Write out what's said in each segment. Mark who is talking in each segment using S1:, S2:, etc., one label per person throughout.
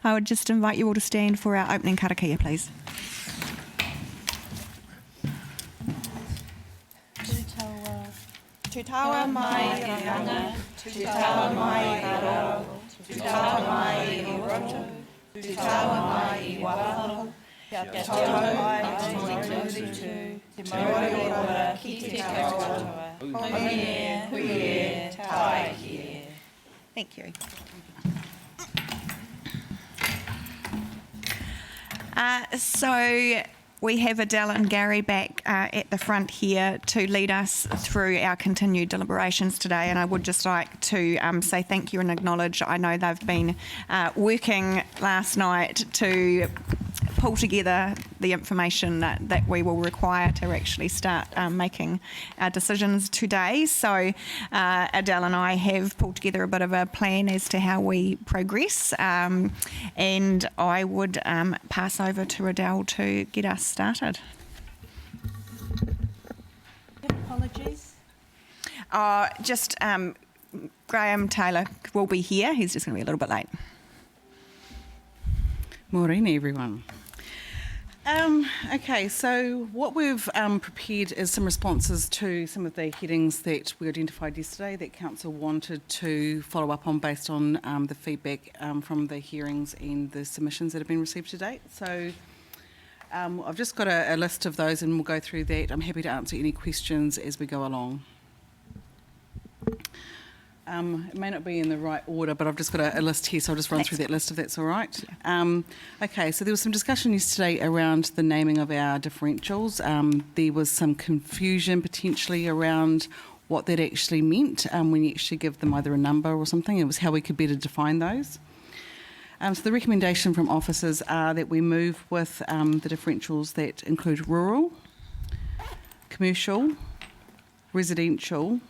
S1: I would just invite you all to stand for our opening karakia, please.
S2: Te tawa mai i ranga, te tawa mai i raro, te tawa mai i roto, te tawa mai i waho, kia tautau mai te tū, te mauri ora ki te katoa, hui tai ki.
S1: Thank you. So we have Adele and Gary back at the front here to lead us through our continued deliberations today, and I would just like to say thank you and acknowledge, I know they've been working last night to pull together the information that we will require to actually start making our decisions today. So Adele and I have pulled together a bit of a plan as to how we progress, and I would pass over to Adele to get us started.
S2: Apologies.
S1: Just Graham Taylor will be here. He's just going to be a little bit late.
S3: Morena, everyone. Okay, so what we've prepared is some responses to some of the headings that we identified yesterday that Council wanted to follow up on based on the feedback from the hearings and the submissions that have been received to date. So I've just got a list of those and we'll go through that. I'm happy to answer any questions as we go along. It may not be in the right order, but I've just got a list here, so I'll just run through that list if that's all right. Okay, so there was some discussion yesterday around the naming of our differentials. There was some confusion potentially around what that actually meant when you actually give them either a number or something. It was how we could better define those. So the recommendation from officers are that we move with the differentials that include rural, commercial, residential,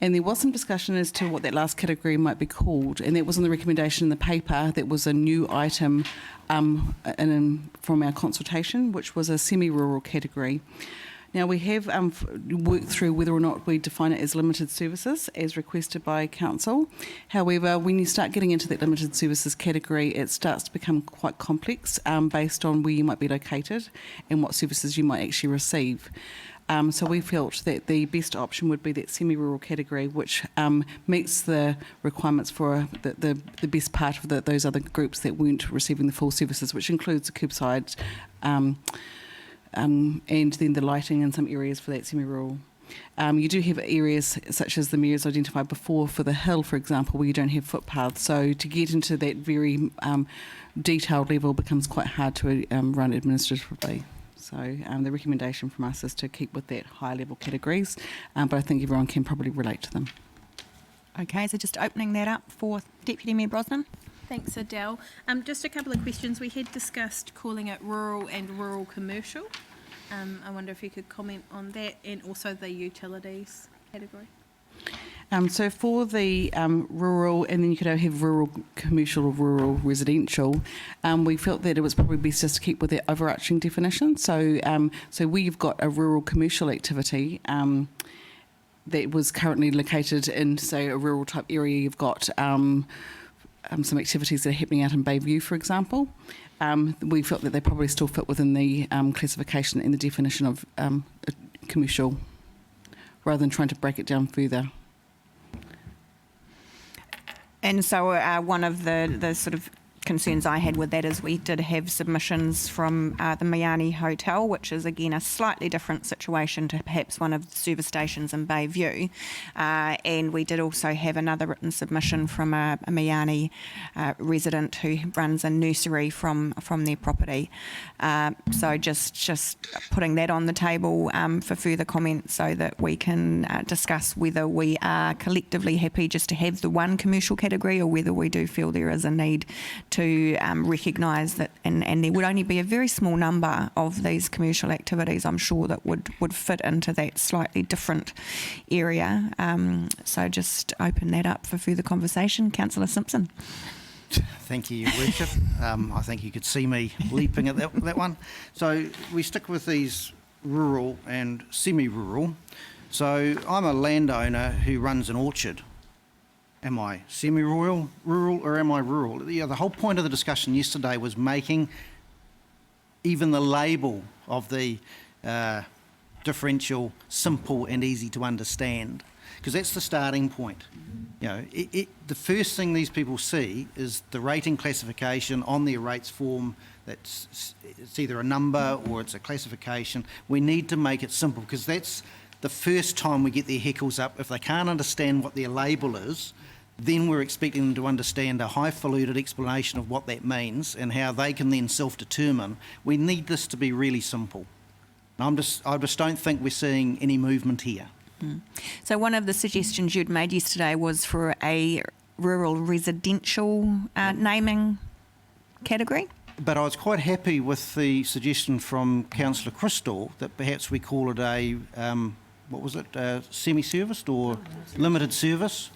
S3: and there was some discussion as to what that last category might be called, and that was on the recommendation in the paper. That was a new item from our consultation, which was a semi-rural category. Now we have worked through whether or not we define it as limited services as requested by Council. However, when you start getting into that limited services category, it starts to become quite complex based on where you might be located and what services you might actually receive. So we felt that the best option would be that semi-rural category, which meets the requirements for the best part of those other groups that weren't receiving the full services, which includes the curbside and then the lighting in some areas for that semi-rural. You do have areas such as the mayor's identified before for the hill, for example, where you don't have footpaths. So to get into that very detailed level becomes quite hard to run administratively. So the recommendation from us is to keep with that high level categories, but I think everyone can probably relate to them.
S1: Okay, so just opening that up for Deputy Mayor Brosnan.
S4: Thanks, Adele. Just a couple of questions. We had discussed calling it rural and rural commercial. I wonder if you could comment on that, and also the utilities category.
S3: So for the rural, and then you could have rural commercial or rural residential, we felt that it was probably best just to keep with that overarching definition. So where you've got a rural commercial activity that was currently located in, say, a rural type area, you've got some activities that are happening out in Bayview, for example. We felt that they probably still fit within the classification and the definition of commercial, rather than trying to break it down further.
S1: And so one of the sort of concerns I had with that is we did have submissions from the Miani Hotel, which is again a slightly different situation to perhaps one of the service stations in Bayview, and we did also have another written submission from a Miani resident who runs a nursery from their property. So just putting that on the table for further comment so that we can discuss whether we are collectively happy just to have the one commercial category or whether we do feel there is a need to recognise that, and there would only be a very small number of these commercial activities, I'm sure, that would fit into that slightly different area. So just open that up for further conversation. Councillor Simpson.
S5: Thank you, Your Worship. I think you could see me leaping at that one. So we stick with these rural and semi-rural. So I'm a landowner who runs an orchard. Am I semi-rural, rural, or am I rural? Yeah, the whole point of the discussion yesterday was making even the label of the differential simple and easy to understand, because that's the starting point. You know, the first thing these people see is the rating classification on their rates form. It's either a number or it's a classification. We need to make it simple, because that's the first time we get their heckles up. If they can't understand what their label is, then we're expecting them to understand a highfalutin explanation of what that means and how they can then self-determine. We need this to be really simple. I just don't think we're seeing any movement here.
S1: So one of the suggestions you'd made yesterday was for a rural residential naming category.
S5: But I was quite happy with the suggestion from Councillor Crystal that perhaps we call it a, semi-serviced or limited service.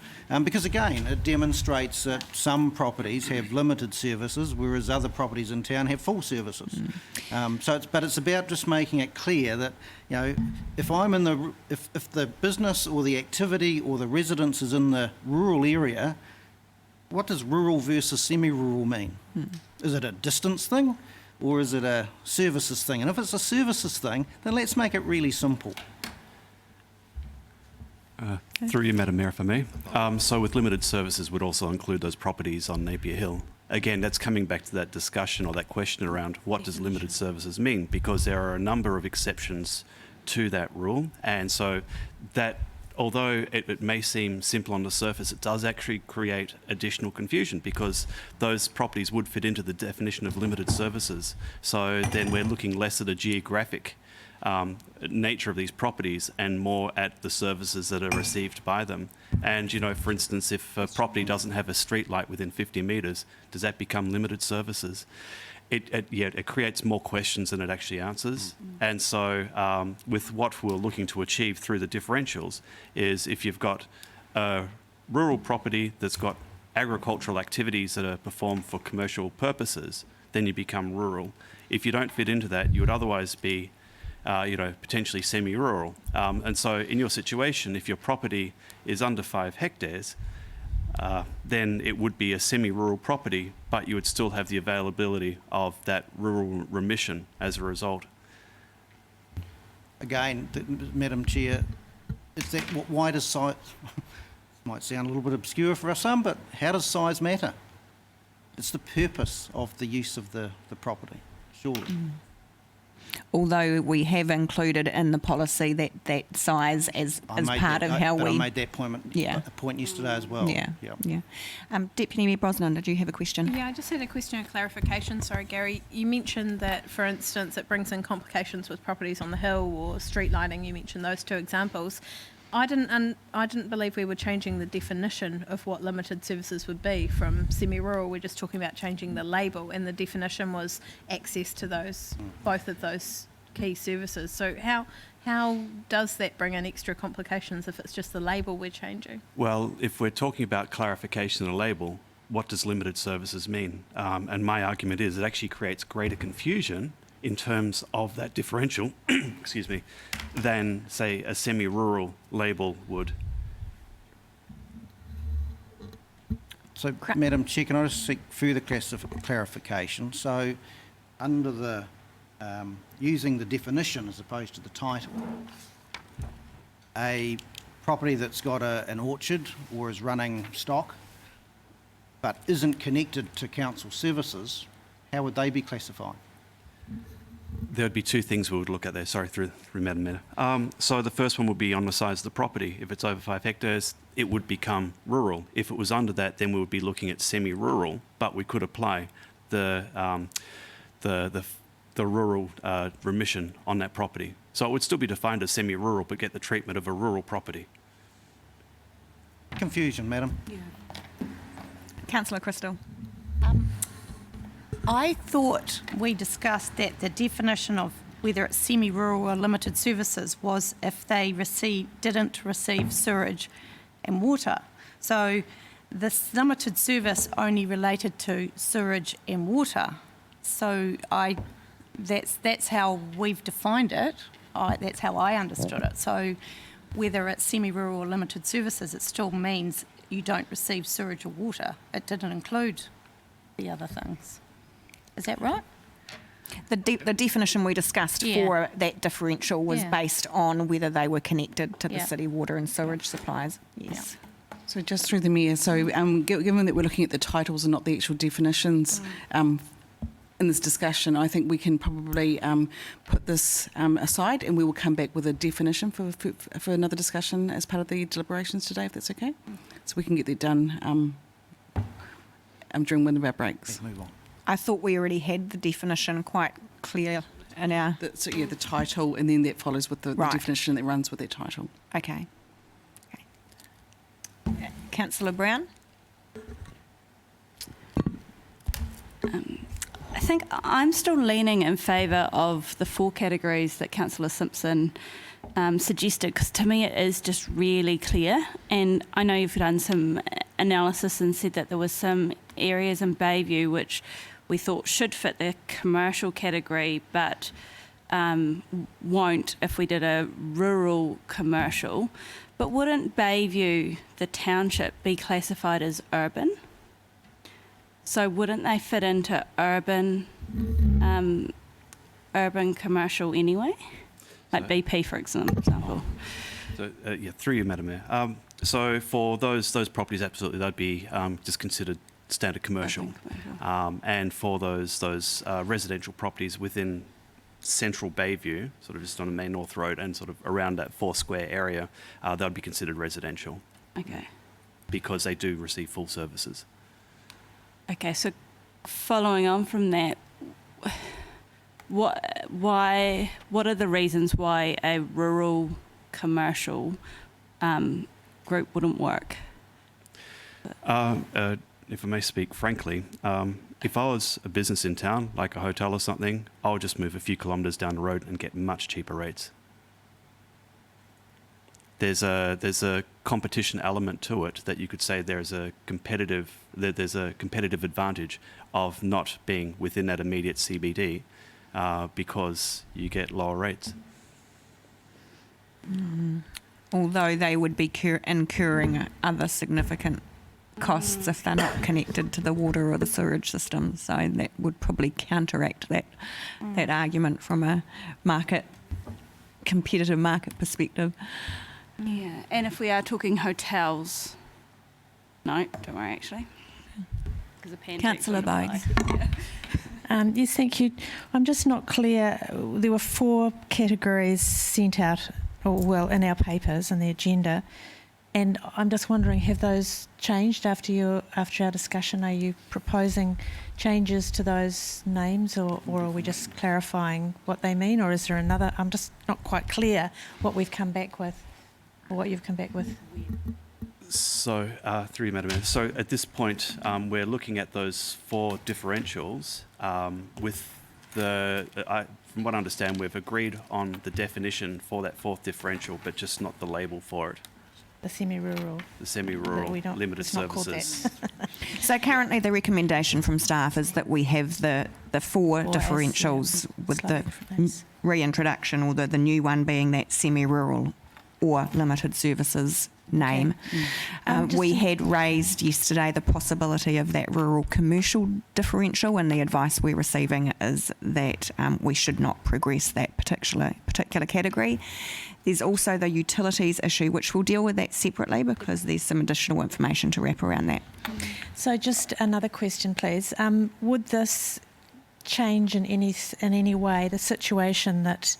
S5: Because again, it demonstrates that some properties have limited services, whereas other properties in town have full services. But it's about just making it clear that, you know, if the business or the activity or the residence is in the rural area, what does rural versus semi-rural mean? Is it a distance thing, or is it a services thing? And if it's a services thing, then let's make it really simple.
S6: Through you, Madam Mayor, for me. So with limited services would also include those properties on Napier Hill. Again, that's coming back to that discussion or that question around what does limited services mean, because there are a number of exceptions to that rule. And so that, although it may seem simple on the surface, it does actually create additional confusion, because those properties would fit into the definition of limited services. So then we're looking less at a geographic nature of these properties and more at the services that are received by them. And, you know, for instance, if a property doesn't have a street light within 50 metres, does that become limited services? It creates more questions than it actually answers. And so with what we're looking to achieve through the differentials is, if you've got a rural property that's got agricultural activities that are performed for commercial purposes, then you become rural. If you don't fit into that, you would otherwise be potentially semi-rural. And so in your situation, if your property is under 5 hectares, then it would be a semi-rural property, but you would still have the availability of that rural remission as a result.
S5: Again, Madam Chair, why does size, might sound a little bit obscure for some, but how does size matter? It's the purpose of the use of the property, surely.
S1: Although we have included in the policy that size as part of how we...
S5: I made that point yesterday as well.
S1: Yeah. Deputy Mayor Brosnan, did you have a question?
S4: Yeah, I just had a question of clarification. Sorry, Gary. You mentioned that, for instance, it brings in complications with properties on the hill or street lighting. You mentioned those two examples. I didn't believe we were changing the definition of what limited services would be from semi-rural. We're just talking about changing the label, and the definition was access to both of those key services. So how does that bring in extra complications if it's just the label we're changing?
S6: Well, if we're talking about clarification of the label, what does limited services mean? And my argument is it actually creates greater confusion in terms of that differential, excuse me, than, say, a semi-rural label would.
S5: So, Madam Chair, can I just seek further clarification? So, under the using the definition as opposed to the title, a property that's got an orchard or is running stock but isn't connected to council services, how would they be classified?
S6: There would be two things we would look at there. Sorry, through Madam Mayor. So the first one would be on the size of the property. If it's over 5 hectares, it would become rural. If it was under that, then we would be looking at semi-rural, but we could apply the rural remission on that property. So it would still be defined as semi-rural, but get the treatment of a rural property.
S5: Confusion, Madam.
S1: Councillor Crystal.
S2: I thought we discussed that the definition of whether it's semi-rural or limited services was if they didn't receive sewerage and water. So this limited service only related to sewerage and water. So that's how we've defined it. That's how I understood it. So whether it's semi-rural or limited services, it still means you don't receive sewage or water. It didn't include the other things. Is that right?
S1: The definition we discussed
S2: Yeah.
S1: for that differential was
S2: Yeah.
S1: based on whether they were connected to the
S2: Yeah.
S1: city water and sewage supplies. Yes.
S3: So just through the mayor, so given that we're looking at the titles and not the actual definitions in this discussion, I think we can probably put this aside and we will come back with a definition for another discussion as part of the deliberations today, if that's okay. So we can get that done during one of our breaks.
S5: Let's move on.
S1: I thought we already had the definition quite clear in our.
S3: So yeah, the title, and then that follows with the
S1: Right.
S3: definition that runs with that title.
S1: Okay. Councillor Brown?
S7: I think I'm still leaning in favour of the 4 categories that Councillor Simpson suggested, because to me it is just really clear. And I know you've done some analysis and said that there was some areas in Bayview which we thought should fit the commercial category, but won't if we did a rural commercial. But wouldn't Bayview, the township, be classified as urban? So wouldn't they fit into urban commercial anyway? Like BP, for example.
S6: So, through you, Madam Mayor. So for those properties, absolutely, they'd be just considered standard commercial.
S7: Urban commercial.
S6: And for those residential properties within central Bayview, sort of just on the main North Road and sort of around that 4 square area, they'd be considered residential
S7: Okay.
S6: because they do receive full services.
S7: Okay, so following on from that, what are the reasons why a rural commercial group wouldn't work?
S6: If I may speak frankly, if I was a business in town, like a hotel or something, I would just move a few kilometres down the road and get much cheaper rates. There's a competition element to it that you could say there's a competitive advantage of not being within that immediate CBD because you get lower rates.
S1: Although they would be incurring other significant costs if they're not connected to the water or the sewage system. So that would probably counteract that argument from a competitive market perspective.
S7: Yeah, and if we are talking hotels, no, don't worry actually. 'Cause the pancakes
S1: Councillor
S7: wouldn't
S1: Bogues.
S7: apply.
S8: Yes, thank you. I'm just not clear. There were 4 categories sent out, in our papers and the agenda, and I'm just wondering, have those changed after our discussion? Are you proposing changes to those names, or are we just clarifying what they mean, or is there another? I'm just not quite clear what we've come back with, or what you've come back with.
S6: So, through you, Madam Mayor. So at this point, we're looking at those 4 differentials with from what I understand, we've agreed on the definition for that 4th differential, but just not the label for it.
S8: The semi-rural.
S6: The semi-rural
S8: We don't-
S6: limited
S8: it's not called that.
S6: services.
S1: So currently the recommendation from staff is that we have the 4
S8: Or as,
S1: differentials with
S8: slightly
S1: the
S8: different names.
S1: reintroduction, or the new one being that semi-rural or limited services name. We had raised yesterday the possibility of that rural commercial differential, and the advice we're receiving is that we should not progress that particular category. There's also the utilities issue, which we'll deal with that separately because there's some additional information to wrap around that.
S8: So just another question, please. Would this change in any way the situation that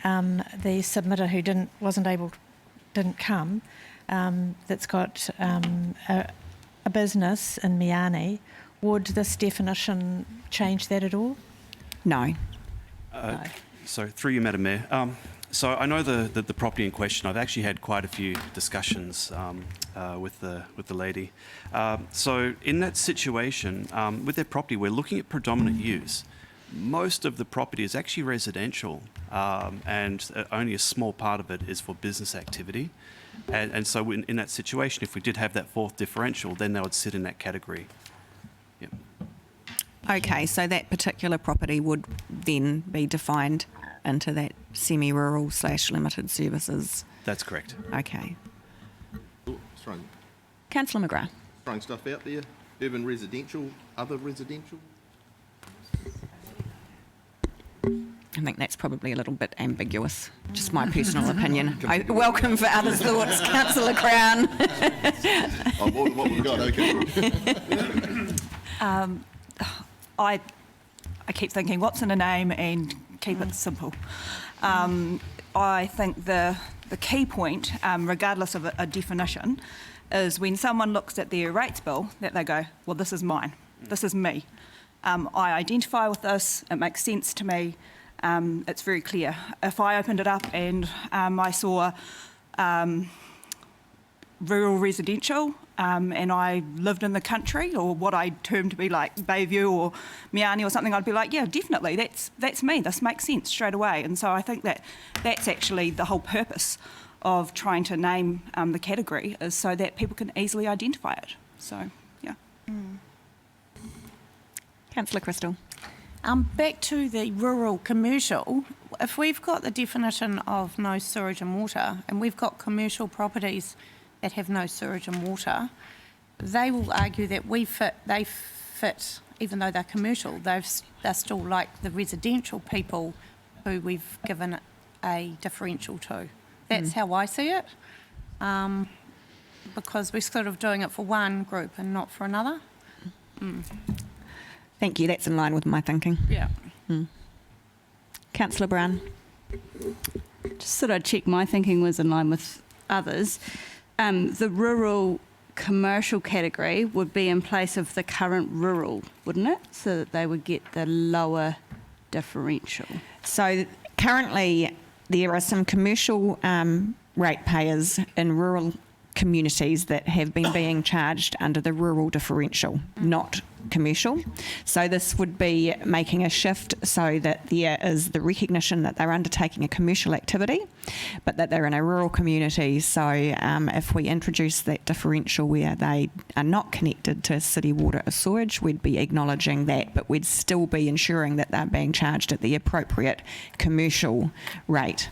S8: the submitter who didn't come, that's got a business in Miani, would this definition change that at all?
S1: No.
S8: No.
S6: So through you, Madam Mayor. So I know the property in question. I've actually had quite a few discussions with the lady. So in that situation, with their property, we're looking at predominant use. Most of the property is actually residential, and only a small part of it is for business activity. And so in that situation, if we did have that 4th differential, then they would sit in that category. Yep.
S1: Okay, so that particular property would then be defined into that semi-rural / limited services.
S6: That's correct.
S1: Okay.
S9: Oh, sorry.
S1: Councillor McGrath.
S9: Throwing stuff out there. Urban residential, other residential.
S1: I think that's probably a little bit ambiguous, just my personal opinion. I welcome for others' thoughts. Councillor Crown.
S9: Oh, what we've got, okay.
S2: I keep thinking, what's in a name, and keep it simple. I think the key point, regardless of a definition, is when someone looks at their rates bill, that they go, well, this is mine, this is me. I identify with this, it makes sense to me, it's very clear. If I opened it up and I saw rural residential, and I lived in the country, or what I term to be like Bayview or Meani or something, I'd be like, yeah, definitely, that's me. This makes sense straight away. And so I think that's actually the whole purpose of trying to name the category, is so that people can easily identify it. So, yeah.
S1: Councillor Crystal.
S10: Back to the rural commercial, if we've got the definition of no sewage and water, and we've got commercial properties that have no sewage and water, they will argue that they fit, even though they're commercial, they're still like the residential people who we've given a differential to. That's how I see it, because we're sort of doing it for one group and not for another.
S1: Thank you, that's in line with my thinking.
S10: Yeah.
S1: Councillor Brown.
S7: Just thought I'd check my thinking was in line with others. The rural commercial category would be in place of the current rural, wouldn't it? So that they would get the lower differential.
S1: So currently there are some commercial ratepayers in rural communities that have been being charged under the rural differential, not commercial. So this would be making a shift so that there is the recognition that they're undertaking a commercial activity, but that they're in a rural community. So if we introduce that differential where they are not connected to city water or sewage, we'd be acknowledging that, but we'd still be ensuring that they're being charged at the appropriate commercial rate,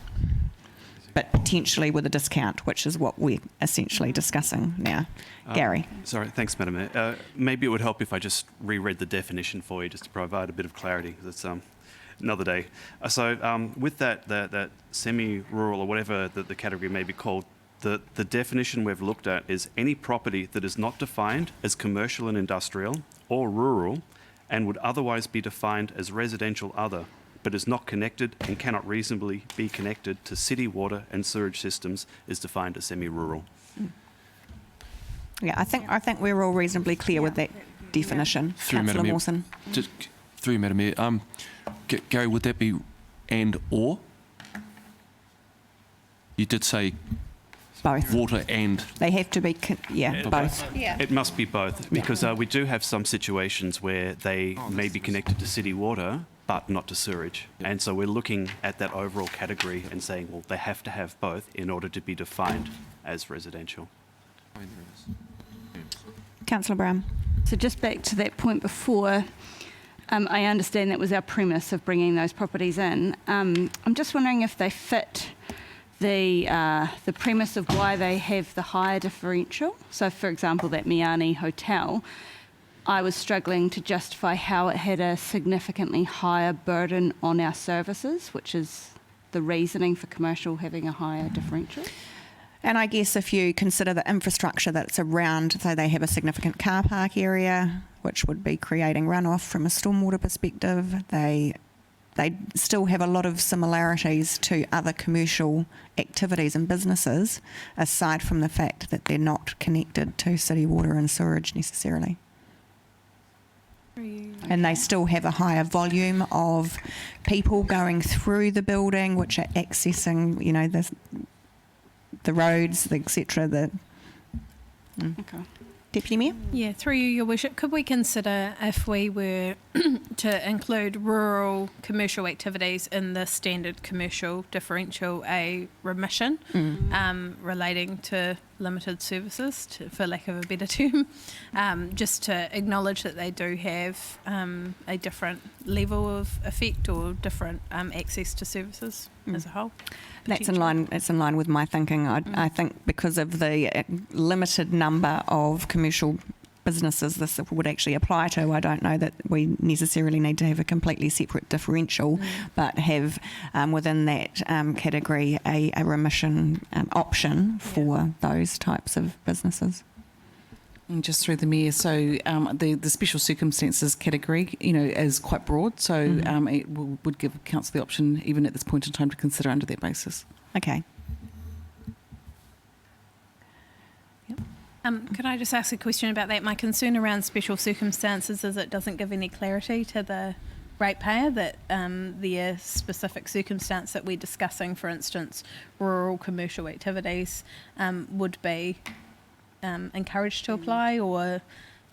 S1: but potentially with a discount, which is what we're essentially discussing now. Gary.
S6: Sorry, thanks, Madam Mayor. Maybe it would help if I just reread the definition for you, just to provide a bit of clarity, because it's another day. So with that semi-rural or whatever the category may be called, the definition we've looked at is any property that is not defined as commercial and industrial or rural and would otherwise be defined as residential other, but is not connected and cannot reasonably be connected to city water and sewage systems, is defined as semi-rural.
S1: Yeah, I think we're all reasonably clear with that definition. Councillor Mawson.
S11: Just through you, Madam Mayor. Gary, would that be and or? You did say
S1: both.
S11: Water and.
S1: They have to be, both.
S10: Yeah.
S6: It must be both, because we do have some situations where they may be connected to city water, but not to sewage. And so we're looking at that overall category and saying, well, they have to have both in order to be defined as residential.
S1: Councillor Brown.
S7: So just back to that point before, I understand that was our premise of bringing those properties in. I'm just wondering if they fit the premise of why they have the higher differential. So, for example, that Meani Hotel, I was struggling to justify how it had a significantly higher burden on our services, which is the reasoning for commercial having a higher differential.
S1: And I guess if you consider the infrastructure that's around, so they have a significant car park area, which would be creating runoff from a stormwater perspective. They still have a lot of similarities to other commercial activities and businesses, aside from the fact that they're not connected to city water and sewage necessarily. And they still have a higher volume of people going through the building, which are accessing, the roads, etc.
S7: Okay.
S1: Deputy Mayor?
S4: Yeah, through you, Your Worship, could we consider if we were to include rural commercial activities in the standard commercial differential a remission relating to limited services, for lack of a better term, just to acknowledge that they do have a different level of effect or different access to services as a whole.
S1: That's in line. It's in line with my thinking. I think because of the limited number of commercial businesses this would actually apply to, I don't know that we necessarily need to have a completely separate differential, but have within that category a remission option for those types of businesses.
S3: And just through the mayor, so the special circumstances category, is quite broad. So it would give council the option, even at this point in time, to consider under that basis.
S1: Okay.
S4: Could I just ask a question about that? My concern around special circumstances is it doesn't give any clarity to the ratepayer that the specific circumstance that we're discussing, for instance, rural commercial activities, would be encouraged to apply, or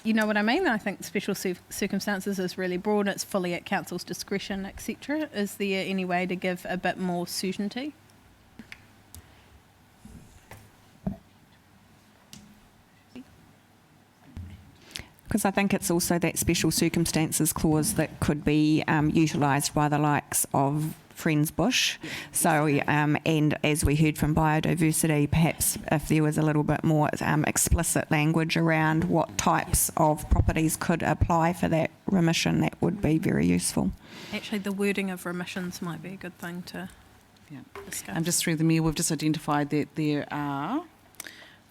S4: you know what I mean? I think special circumstances is really broad. It's fully at council's discretion, etc. Is there any way to give a bit more certainty?
S1: Because I think it's also that special circumstances clause that could be utilised by the likes of Friends Bush. So, and as we heard from biodiversity, perhaps if there was a little bit more explicit language around what types of properties could apply for that remission, that would be very useful.
S4: Actually, the wording of remissions might be a good thing to discuss.
S3: Just through the mayor, we've just identified that there are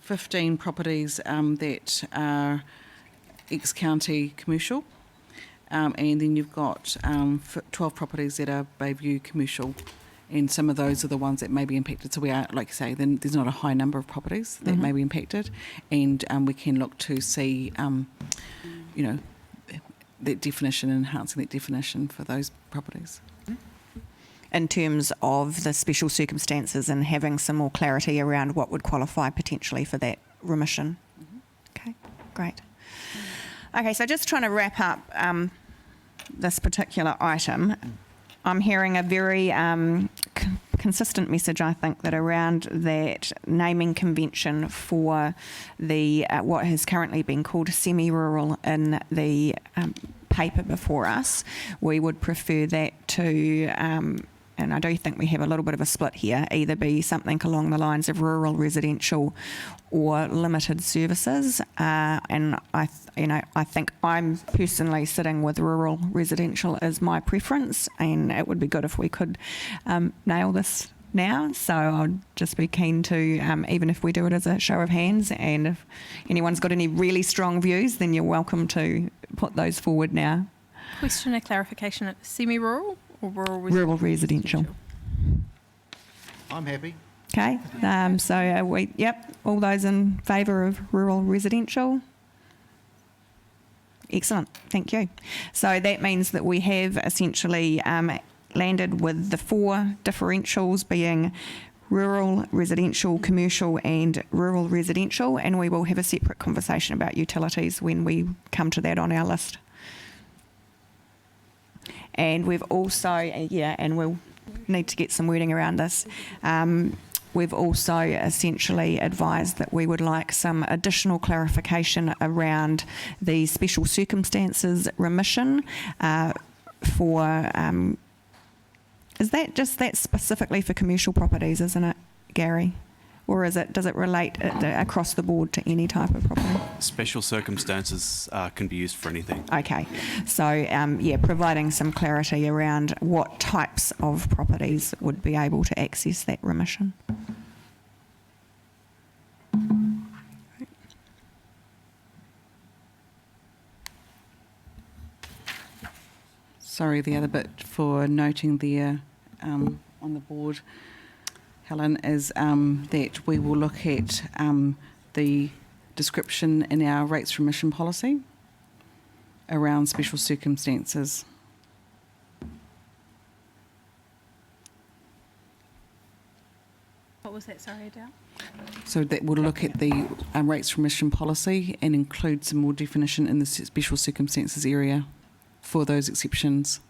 S3: 15 properties that are ex-county commercial, and then you've got 12 properties that are Bayview commercial, and some of those are the ones that may be impacted. So we are, like you say, then there's not a high number of properties that may be impacted, and we can look to see, that definition, enhancing that definition for those properties.
S1: In terms of the special circumstances and having some more clarity around what would qualify potentially for that remission. Okay, great. Okay, so just trying to wrap up this particular item, I'm hearing a very consistent message, I think, that around that naming convention for the what has currently been called semi-rural in the paper before us, we would prefer that to and I do think we have a little bit of a split here, either be something along the lines of rural residential or limited services. And I think I'm personally sitting with rural residential as my preference, and it would be good if we could nail this now. So I'd just be keen to, even if we do it as a show of hands, and if anyone's got any really strong views, then you're welcome to put those forward now.
S4: Question of clarification, semi-rural or rural residential?
S1: Rural residential.
S5: I'm happy.
S1: Okay, all those in favour of rural residential? Excellent, thank you. So that means that we have essentially landed with the 4 differentials being rural, residential, commercial and rural residential, and we will have a separate conversation about utilities when we come to that on our list. And we've also, and we'll need to get some wording around this, we've also essentially advised that we would like some additional clarification around the special circumstances remission for, is that just that specifically for commercial properties, isn't it, Gary? Or does it relate across the board to any type of property?
S6: Special circumstances can be used for anything.
S1: Okay, so providing some clarity around what types of properties would be able to access that remission.
S3: Sorry, the other bit for noting there on the board, Helen, is that we will look at the description in our rates remission policy around special circumstances.
S4: What was that, sorry, Adele?
S3: So that we'll look at the rates remission policy and include some more definition in the special circumstances area for those exceptions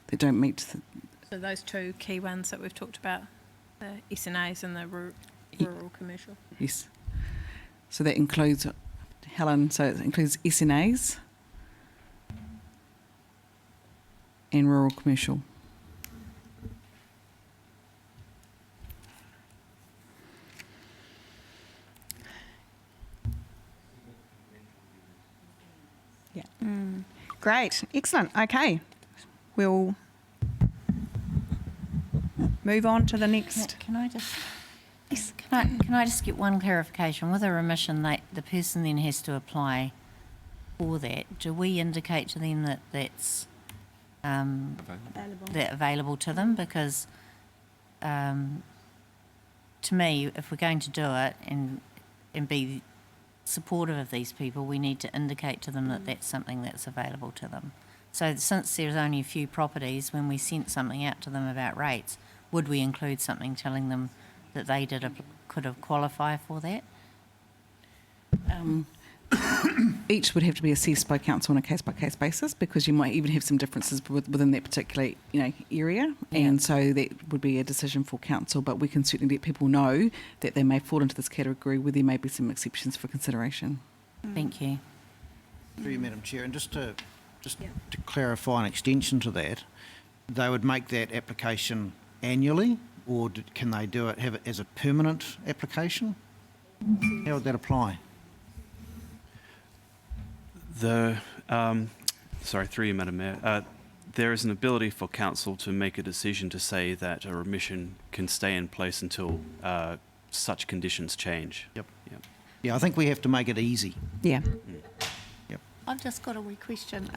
S3: that don't meet
S4: So those 2 key ones that we've talked about, the SNAs and the rural commercial.
S3: Yes. So that includes, Helen, so it includes SNAs and rural commercial.
S1: Great, excellent. Okay, we'll move on to the next.
S2: Can I just, can I just get one clarification? With a remission, the person then has to apply for that. Do we indicate to them that that's available to them? Because to me, if we're going to do it and be supportive of these people, we need to indicate to them that that's something that's available to them. So since there's only a few properties, when we sent something out to them about rates, would we include something telling them that they could have qualified for that?
S3: Each would have to be assessed by council on a case-by-case basis, because you might even have some differences within that particular area, and so that would be a decision for council. But we can certainly let people know that they may fall into this category, where there may be some exceptions for consideration.
S2: Thank you.
S5: Through you, Madam Chair, and just to clarify an extension to that, they would make that application annually, or can they have it as a permanent application? How would that apply?
S6: Sorry, through you, Madam Mayor. There is an ability for council to make a decision to say that a remission can stay in place until such conditions change.
S5: Yep. Yeah, I think we have to make it easy.
S1: Yeah.
S10: I've just got a wee question.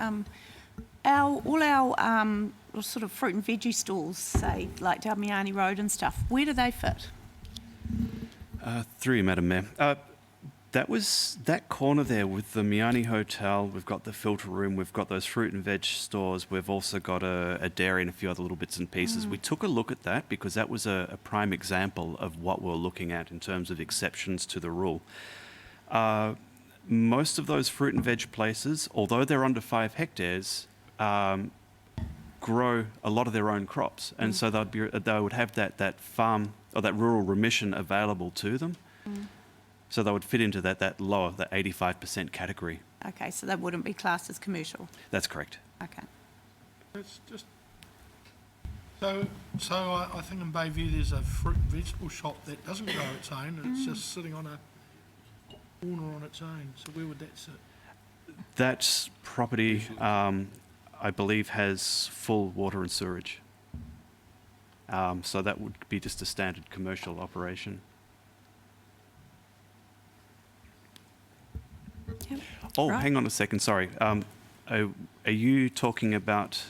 S10: All our sort of fruit and veggie stalls, say like Dalmiani Road and stuff, where do they fit?
S6: Through you, Madam Mayor. That corner there with the Miani Hotel, we've got the filter room, we've got those fruit and veg stores, we've also got a dairy and a few other little bits and pieces. We took a look at that because that was a prime example of what we're looking at in terms of exceptions to the rule. Most of those fruit and veg places, although they're under 5 hectares, grow a lot of their own crops, and so they would have that farm or that rural remission available to them. So they would fit into that lower, that 85% category.
S10: Okay, so they wouldn't be classed as commercial.
S6: That's correct.
S10: Okay.
S12: It's just so I think in Bayview there's a fruit and vegetable shop that doesn't grow its own, and it's just sitting on a corner on its own. So where would that sit?
S6: That property, I believe, has full water and sewerage. So that would be just a standard commercial operation. Oh,
S1: Right.
S6: hang on a second. Sorry. Are you talking about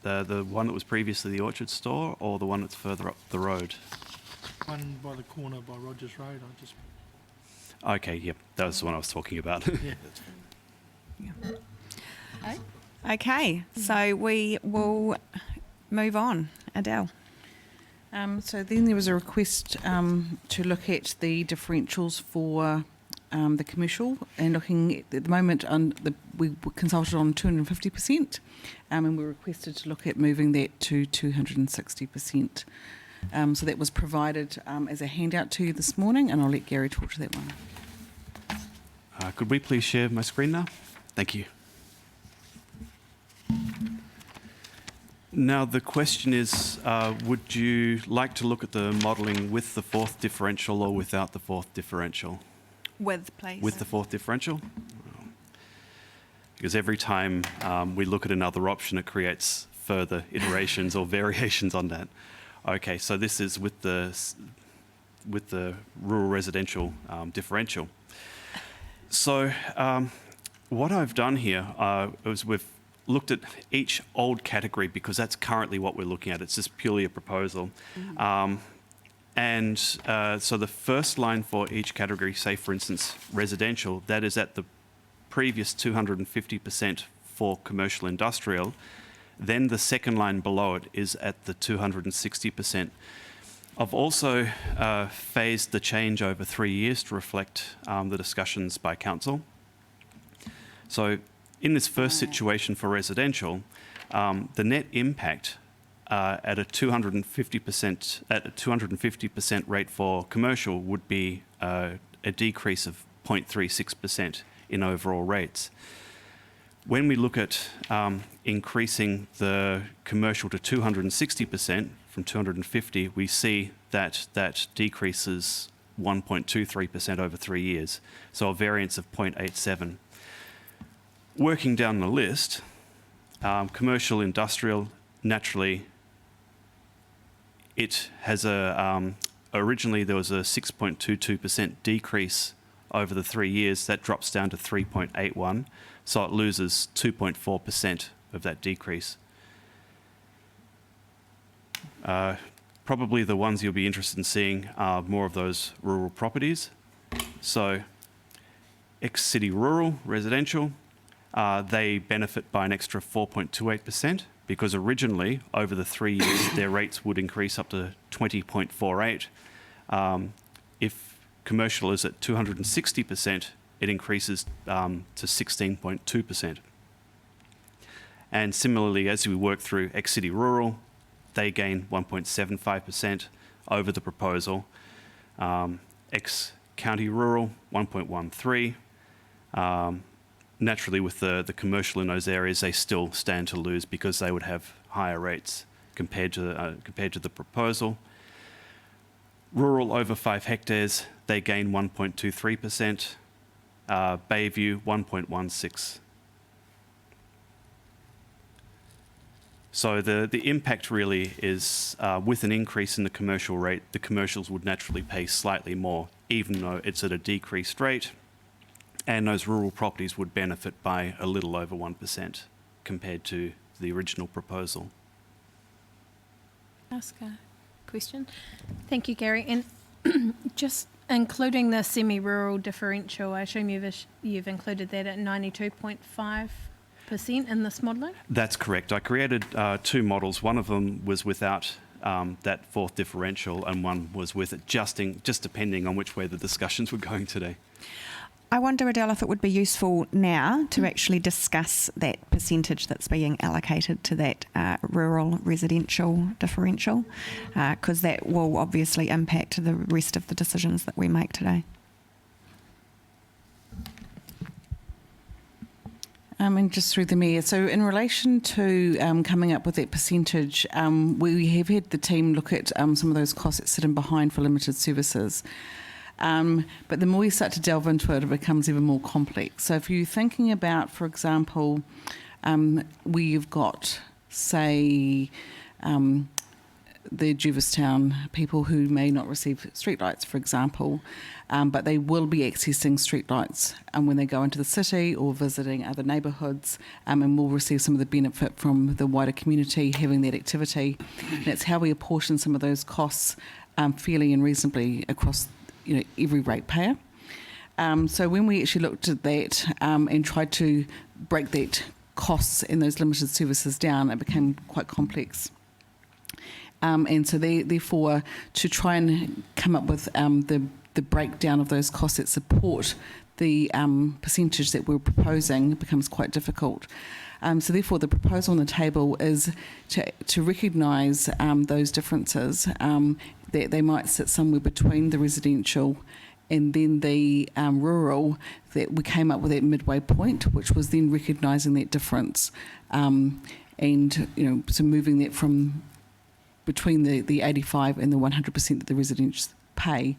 S6: the one that was previously the Orchard store, or the one that's further up the road?
S12: One by the corner by Rogers Road. I just
S6: Okay, yep, that was the one I was talking about.
S1: Okay, so we will move on. Adele.
S3: So then there was a request to look at the differentials for the commercial, and looking at the moment we were consulted on 250%, and we requested to look at moving that to 260%. So that was provided as a handout to you this morning, and I'll let Gary talk to that one.
S6: Could we please share my screen now? Thank you. Now, the question is, would you like to look at the modelling with the fourth differential or without the fourth differential?
S1: With, please.
S6: With the fourth differential? Because every time we look at another option, it creates further iterations or variations on that. Okay, so this is with the rural residential differential. So what I've done here is we've looked at each old category, because that's currently what we're looking at. It's just purely a proposal. So the first line for each category, say for instance residential, that is at the previous 250% for commercial industrial. Then the second line below it is at the 260%. I've also phased the change over 3 years to reflect the discussions by council. So in this first situation for residential, the net impact at a 250% rate for commercial would be a decrease of 0.36% in overall rates. When we look at increasing the commercial to 260% from 250, we see that that decreases 1.23% over 3 years, so a variance of 0.87. Working down the list, commercial, industrial, naturally, it has originally there was a 6.22% decrease over the 3 years. That drops down to 3.81, so it loses 2.4% of that decrease. Probably the ones you'll be interested in seeing are more of those rural properties. So ex-city rural residential, they benefit by an extra 4.28% because originally over the 3 years their rates would increase up to 20.48. If commercial is at 260%, it increases to 16.2%. And similarly, as we work through ex-city rural, they gain 1.75% over the proposal. Ex-county rural, 1.13%. Naturally, with the commercial in those areas, they still stand to lose because they would have higher rates compared to the proposal. Rural over 5 hectares, they gain 1.23%. Bayview, 1.16%. So the impact really is with an increase in the commercial rate, the commercials would naturally pay slightly more, even though it's at a decreased rate, and those rural properties would benefit by a little over 1% compared to the original proposal.
S4: Ask a question. Thank you, Gary. And just including the semi-rural differential, I assume you've included that at 92.5% in this modelling?
S6: That's correct. I created 2 models. One of them was without that fourth differential, and one was with it, just depending on which way the discussions were going today.
S1: I wonder, Adele, if it would be useful now to actually discuss that percentage that's being allocated to that rural residential differential, because that will obviously impact the rest of the decisions that we make today.
S3: And just through the mayor, so in relation to coming up with that percentage, we have had the team look at some of those costs that sit in behind for limited services. But the more you start to delve into it, it becomes even more complex. So if you're thinking about, for example, where you've got, say, the Juvistown people who may not receive streetlights, for example, but they will be accessing streetlights when they go into the city or visiting other neighbourhoods, and will receive some of the benefit from the wider community having that activity. And that's how we apportion some of those costs fairly and reasonably across every ratepayer. So when we actually looked at that and tried to break that costs in those limited services down, it became quite complex. And so therefore, to try and come up with the breakdown of those costs that support the percentage that we're proposing becomes quite difficult. So therefore, the proposal on the table is to recognise those differences, that they might sit somewhere between the residential and then the rural, that we came up with that midway point, which was then recognising that difference, and so moving that from between the 85 and the 100% that the residents pay,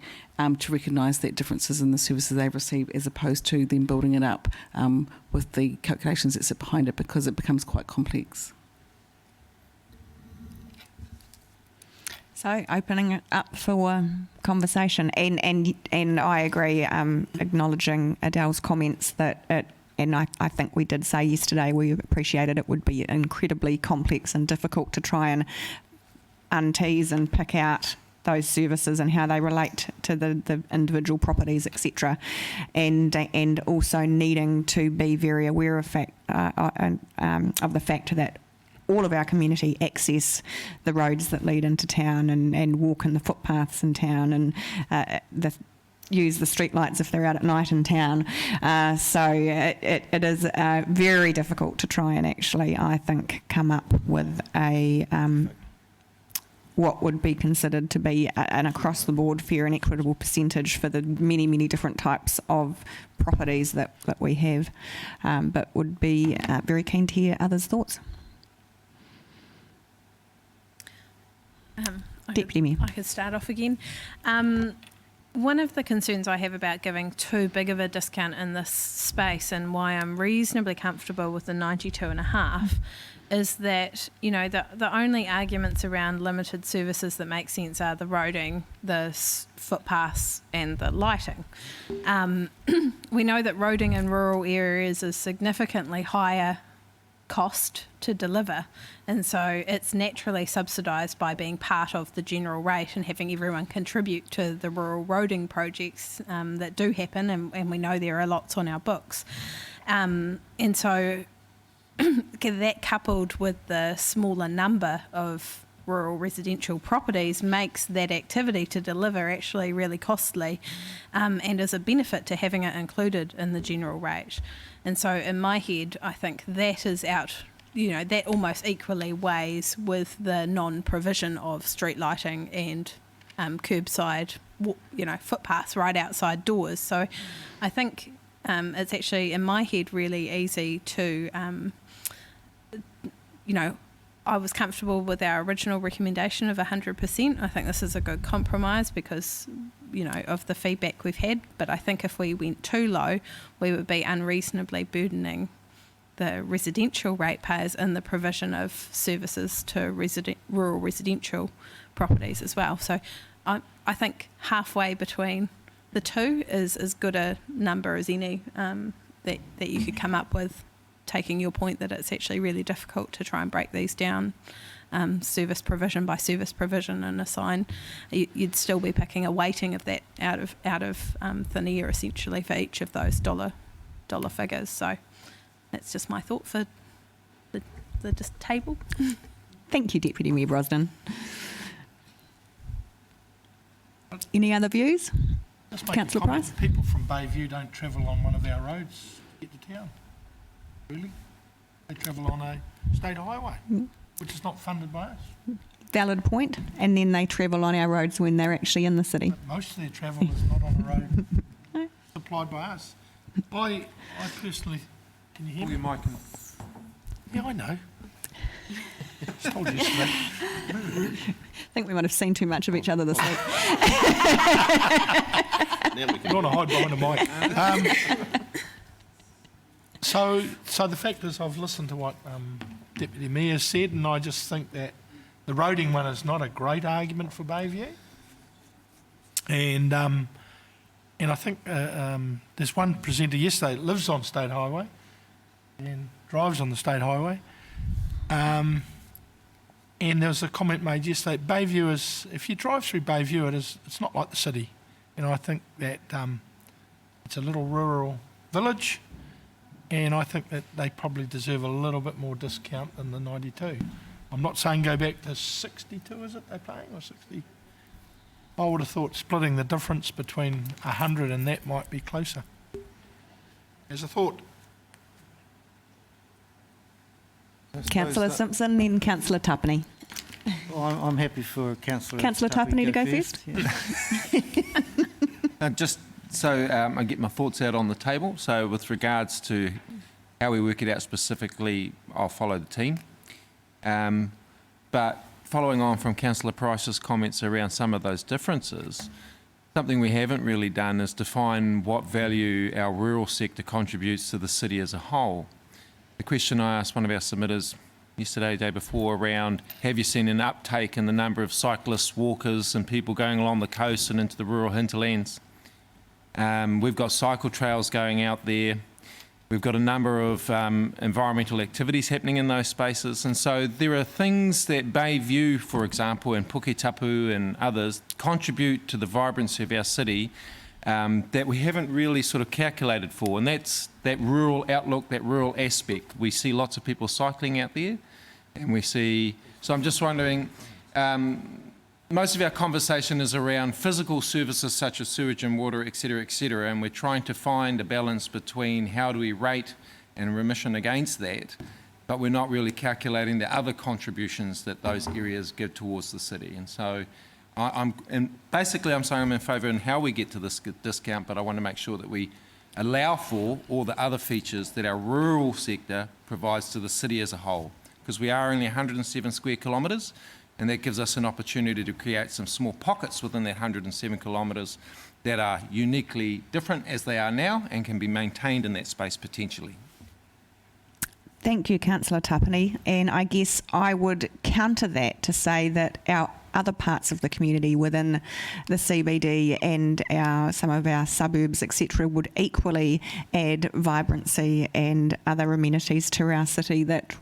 S3: to recognise that differences in the services they receive, as opposed to them building it up with the calculations that sit behind it, because it becomes quite complex.
S1: So opening it up for conversation, and I agree, acknowledging Adele's comments that I think we did say yesterday we appreciated it would be incredibly complex and difficult to try and untease and pick out those services and how they relate to the individual properties, etc., and also needing to be very aware of the fact that all of our community access the roads that lead into town and walk in the footpaths in town and use the streetlights if they're out at night in town. So it is very difficult to try and actually, I think, come up with what would be considered to be an across-the-board fair and equitable percentage for the many, many different types of properties that we have, but would be very keen to hear others' thoughts. Deputy Mayor.
S4: I could start off again. One of the concerns I have about giving too big of a discount in this space, and why I'm reasonably comfortable with the 92.5, is that, you know, the only arguments around limited services that make sense are the roading, the footpaths and the lighting. We know that roading in rural areas is significantly higher cost to deliver, and so it's naturally subsidised by being part of the general rate and having everyone contribute to the rural roading projects that do happen, and we know there are lots on our books. And so that, coupled with the smaller number of rural residential properties, makes that activity to deliver actually really costly, and is a benefit to having it included in the general rate. And so in my head, I think that is out, you know, that almost equally weighs with the non-provision of street lighting and curbside, you know, footpaths right outside doors. So I think it's actually, in my head, really easy to, you know, I was comfortable with our original recommendation of 100%. I think this is a good compromise because, you know, of the feedback we've had. But I think if we went too low, we would be unreasonably burdening the residential ratepayers in the provision of services to rural residential properties as well. So I think halfway between the two is as good a number as any that you could come up with, taking your point that it's actually really difficult to try and break these down service provision by service provision and assign. You'd still be picking a weighting of that out of thin air essentially for each of those dollar figures. So that's just my thought for the just table.
S1: Thank you, Deputy Mayor Brosnan. Any other views?
S12: Just make
S1: Councillor
S12: a comment.
S1: Price?
S12: People from Bayview don't travel on one of our roads to get to town. Really? They travel on a state highway, which is not funded by us.
S1: Valid point. And then they travel on our roads when they're actually in the city.
S12: But most of their travel is not on a road supplied by us. I personally, can you hear me?
S11: Pull your mic in.
S12: Yeah, I know. Just told you so.
S1: I think we might have seen too much of each other this week.
S9: Now we can.
S12: You want to hide behind a mic. So the fact is, I've listened to what Deputy Mayor said, and I just think that the roading one is not a great argument for Bayview. And I think there's one presenter yesterday that lives on State Highway and drives on the State Highway. And there was a comment made yesterday, Bayview is, if you drive through Bayview, it's not like the city. And I think that it's a little rural village, and I think that they probably deserve a little bit more discount than the 92. I'm not saying go back to 62, is it they're paying, or 60? I would have thought splitting the difference between 100 and that might be closer. As a thought.
S1: Councillor Simpson, then Councillor Tapani.
S5: Well, I'm happy for Councillor
S1: Tapani to go first.
S5: Yeah.
S11: Just so I get my thoughts out on the table. So with regards to how we work it out specifically, I'll follow the team. But following on from Councillor Price's comments around some of those differences, something we haven't really done is define what value our rural sector contributes to the city as a whole. The question I asked one of our submitters yesterday, day before, around have you seen an uptake in the number of cyclists, walkers and people going along the coast and into the rural hinterlands? We've got cycle trails going out there. We've got a number of environmental activities happening in those spaces. And so there are things that Bayview, for example, and Puketapu and others contribute to the vibrancy of our city that we haven't really sort of calculated for. And that's that rural outlook, that rural aspect. We see lots of people cycling out there. And we see, so I'm just wondering, most of our conversation is around physical services such as sewage and water, et cetera, and we're trying to find a balance between how do we rate and remission against that. but we're not really calculating the other contributions that those areas give towards the city. And so I'm saying I'm in favour in how we get to this discount, but I want to make sure that we allow for all the other features that our rural sector provides to the city as a whole, because we are only 107 square kilometres, and that gives us an opportunity to create some small pockets within that 107 kilometres that are uniquely different as they are now and can be maintained in that space potentially.
S1: Thank you, Councillor Tapani. And I guess I would counter that to say that our other parts of the community within the CBD and some of our suburbs, etc., would equally add vibrancy and other amenities to our city that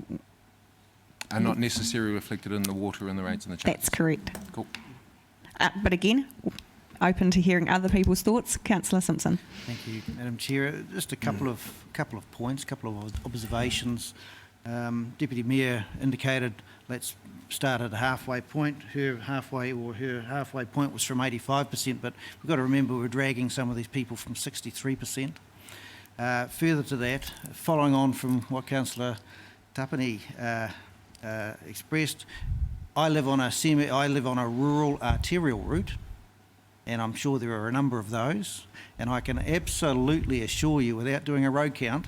S11: are not necessarily reflected in the water and the rates and the charges.
S1: That's correct.
S11: Cool.
S1: But again, open to hearing other people's thoughts. Councillor Simpson.
S5: Thank you, Madam Chair. Just a couple of points, a couple of observations. Deputy Mayor indicated let's start at a halfway point. Her halfway point was from 85%, but we've got to remember we're dragging some of these people from 63%. Further to that, following on from what Councillor Tapani expressed, I live on a rural arterial route, and I'm sure there are a number of those, and I can absolutely assure you, without doing a road count,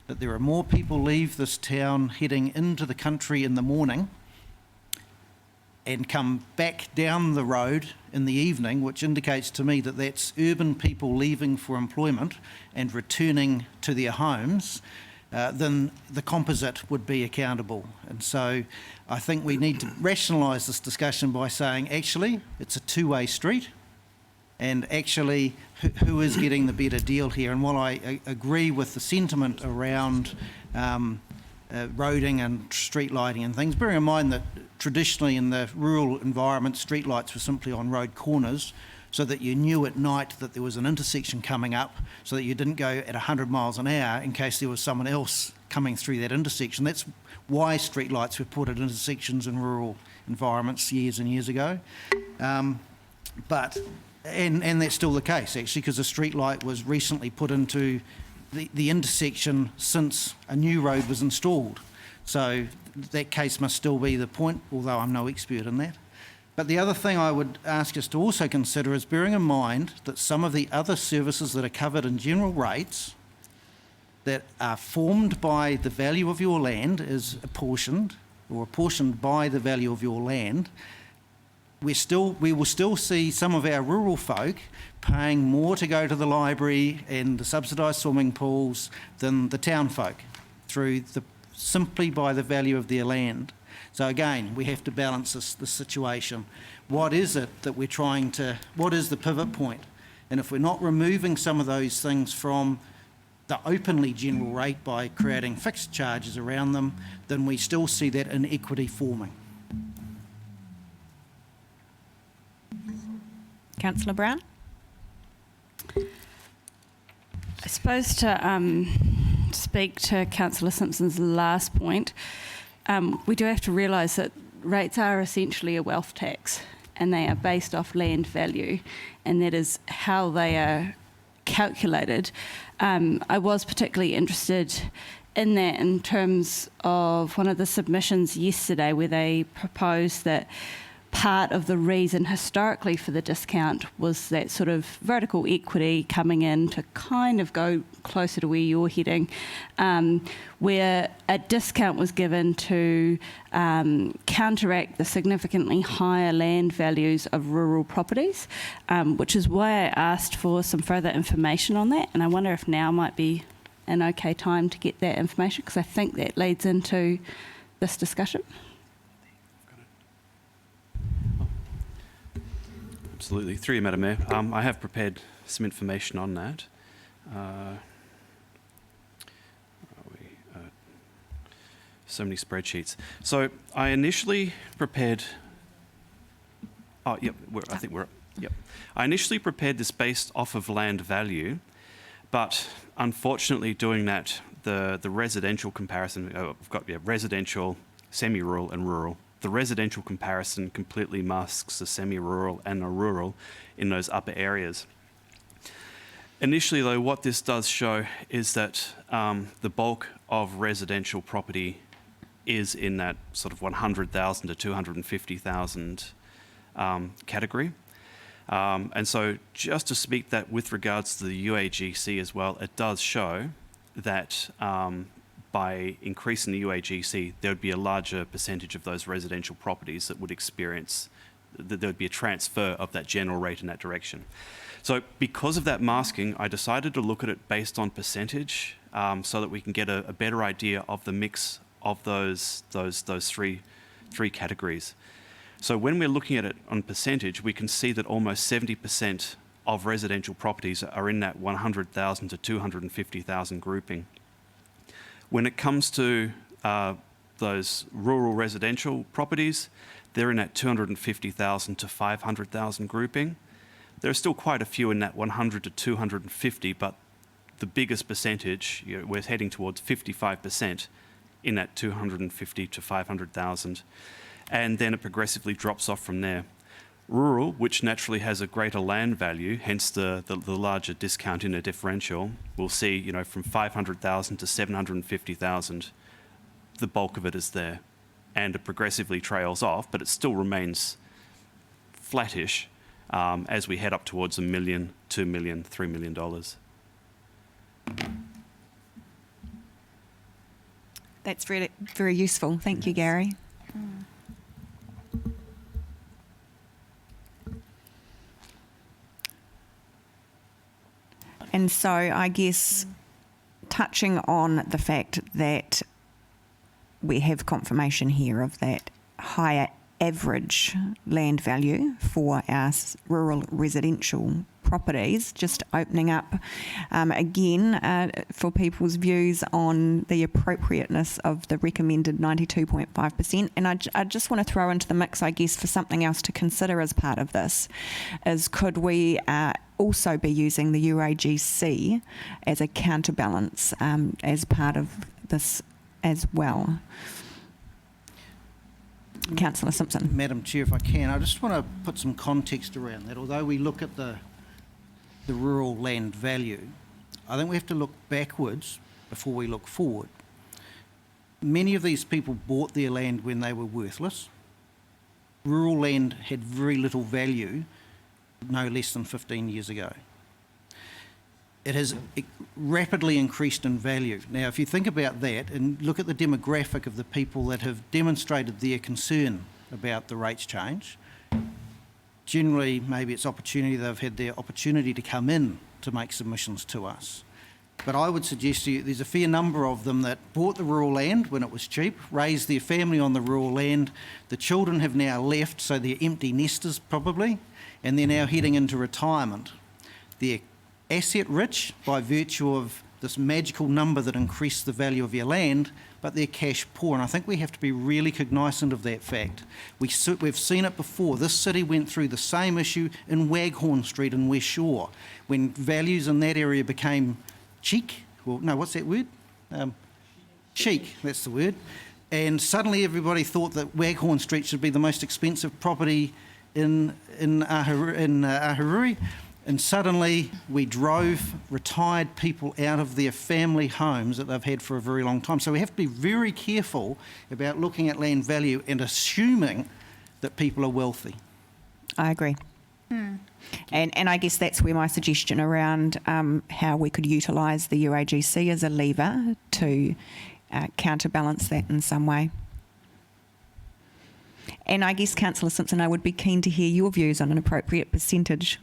S5: that there are more people leave this town heading into the country in the morning and come back down the road in the evening, which indicates to me that that's urban people leaving for employment and returning to their homes, then the composite would be accountable. And so I think we need to rationalise this discussion by saying, actually, it's a two-way street, and actually, who is getting the better deal here? And while I agree with the sentiment around roading and street lighting and things, bearing in mind that traditionally in the rural environment, street lights were simply on road corners, so that you knew at night that there was an intersection coming up, so that you didn't go at 100 miles an hour in case there was someone else coming through that intersection. That's why street lights were put at intersections in rural environments years and years ago. And that's still the case, actually, because a street light was recently put into the intersection since a new road was installed. So that case must still be the point, although I'm no expert in that. But the other thing I would ask us to also consider is bearing in mind that some of the other services that are covered in general rates that are formed by the value of your land is apportioned by the value of your land. We will still see some of our rural folk paying more to go to the library and the subsidised swimming pools than the town folk simply by the value of their land. So again, we have to balance this situation. What is it that we're what is the pivot point? And if we're not removing some of those things from the openly general rate by creating fixed charges around them, then we still see that inequity forming.
S1: Councillor Brown.
S7: I suppose to speak to Councillor Simpson's last point, we do have to realise that rates are essentially a wealth tax, and they are based off land value, and that is how they are calculated. I was particularly interested in that in terms of one of the submissions yesterday where they proposed that part of the reason historically for the discount was that sort of vertical equity coming in to kind of go closer to where you're heading, where a discount was given to counteract the significantly higher land values of rural properties, which is why I asked for some further information on that. And I wonder if now might be an okay time to get that information, because I think that leads into this discussion.
S6: Absolutely. Through you, Madam Mayor. I have prepared some information on that. So many spreadsheets. So I initially prepared. Oh, yep. Yep. I initially prepared this based off of land value, but unfortunately, doing that, the residential comparison. I've got residential, semi-rural, and rural. The residential comparison completely masks the semi-rural and the rural in those upper areas. Initially, though, what this does show is that the bulk of residential property is in that sort of 100,000 to 250,000 category. And so just to speak that with regards to the UAGC as well, it does show that by increasing the UAGC, there would be a larger percentage of those residential properties that would experience, that there would be a transfer of that general rate in that direction. So because of that masking, I decided to look at it based on percentage so that we can get a better idea of the mix of those three categories. So when we're looking at it on percentage, we can see that almost 70% of residential properties are in that 100,000 to 250,000 grouping. When it comes to those rural residential properties, they're in that 250,000 to 500,000 grouping. There are still quite a few in that 100 to 250, but the biggest percentage, we're heading towards 55% in that 250 to 500,000. And then it progressively drops off from there. Rural, which naturally has a greater land value, hence the larger discount in a differential, we'll see, from 500,000 to 750,000, the bulk of it is there. And it progressively trails off, but it still remains flattish as we head up towards $1 million, $2 million, $3 million.
S1: That's very, very useful. Thank you, Gary. And so I guess touching on the fact that we have confirmation here of that higher average land value for our rural residential properties, just opening up again for people's views on the appropriateness of the recommended 92.5%. And I just want to throw into the mix, I guess, for something else to consider as part of this, is could we also be using the UAGC as a counterbalance as part of this as well? Councillor Simpson.
S5: Madam Chair, if I can, I just want to put some context around that. Although we look at the rural land value, I think we have to look backwards before we look forward. Many of these people bought their land when they were worthless. Rural land had very little value no less than 15 years ago. It has rapidly increased in value. Now, if you think about that and look at the demographic of the people that have demonstrated their concern about the rates change, generally, maybe it's opportunity, they've had their opportunity to come in to make submissions to us. But I would suggest to you there's a fair number of them that bought the rural land when it was cheap, raised their family on the rural land. The children have now left, so they're empty nesters probably, and they're now heading into retirement. They're asset rich by virtue of this magical number that increased the value of your land, but they're cash poor. And I think we have to be really cognisant of that fact. We've seen it before. This city went through the same issue in Waghorn Street in West Shore, when values in that area became cheap. Well, no, what's that word? Chic, that's the word. And suddenly everybody thought that Waghorn Street should be the most expensive property in Ahuriri. And suddenly we drove retired people out of their family homes that they've had for a very long time. So we have to be very careful about looking at land value and assuming that people are wealthy.
S1: I agree. And I guess that's where my suggestion around how we could utilise the UAGC as a lever to counterbalance that in some way. And I guess, Councillor Simpson, I would be keen to hear your views on an appropriate percentage.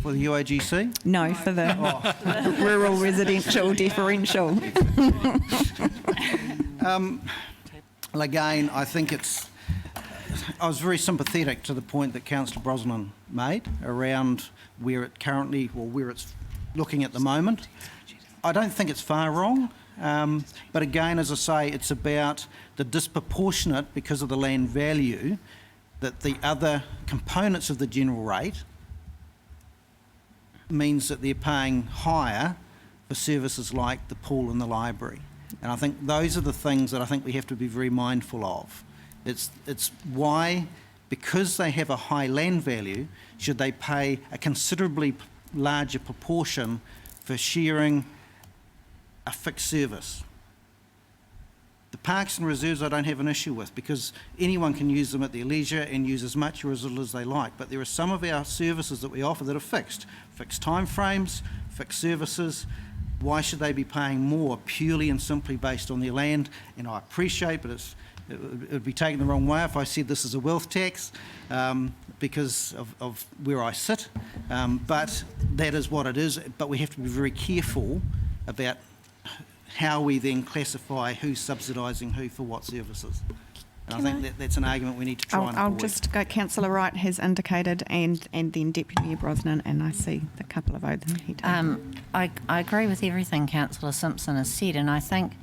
S5: For the UAGC?
S1: No, for the rural residential differential.
S5: Well, again, I think I was very sympathetic to the point that Councillor Brosnan made around where it currently, or where it's looking at the moment. I don't think it's far wrong. But again, as I say, it's about the disproportionate, because of the land value, that the other components of the general rate means that they're paying higher for services like the pool and the library. And I think those are the things that I think we have to be very mindful of. It's why, because they have a high land value, should they pay a considerably larger proportion for sharing a fixed service. The parks and reserves I don't have an issue with, because anyone can use them at their leisure and use as much or as little as they like. But there are some of our services that we offer that are fixed time frames, fixed services. Why should they be paying more purely and simply based on their land? And I appreciate, but it would be taken the wrong way if I said this is a wealth tax because of where I sit. But that is what it is. But we have to be very careful about how we then classify who's subsidising who for what services. And I think that's an argument we need to try and
S1: I'll
S5: avoid.
S1: just go. Councillor Wright has indicated, and then Deputy Mayor Brosnan, and I see a couple of others here too.
S2: I agree with everything Councillor Simpson has said, and I think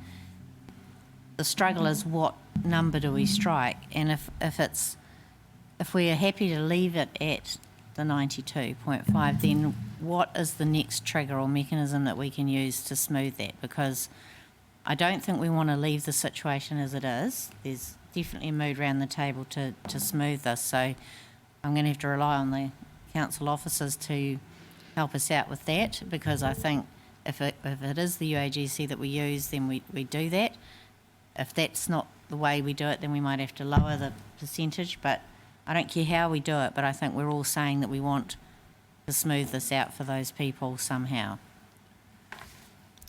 S2: the struggle is what number do we strike, and if we are happy to leave it at the 92.5, then what is the next trigger or mechanism that we can use to smooth that? Because I don't think we want to leave the situation as it is. There's definitely a mood around the table to smooth this, so I'm going to have to rely on the council officers to help us out with that, because I think if it is the UAGC that we use, then we do that. If that's not the way we do it, then we might have to lower the percentage, but I don't care how we do it, but I think we're all saying that we want to smooth this out for those people somehow.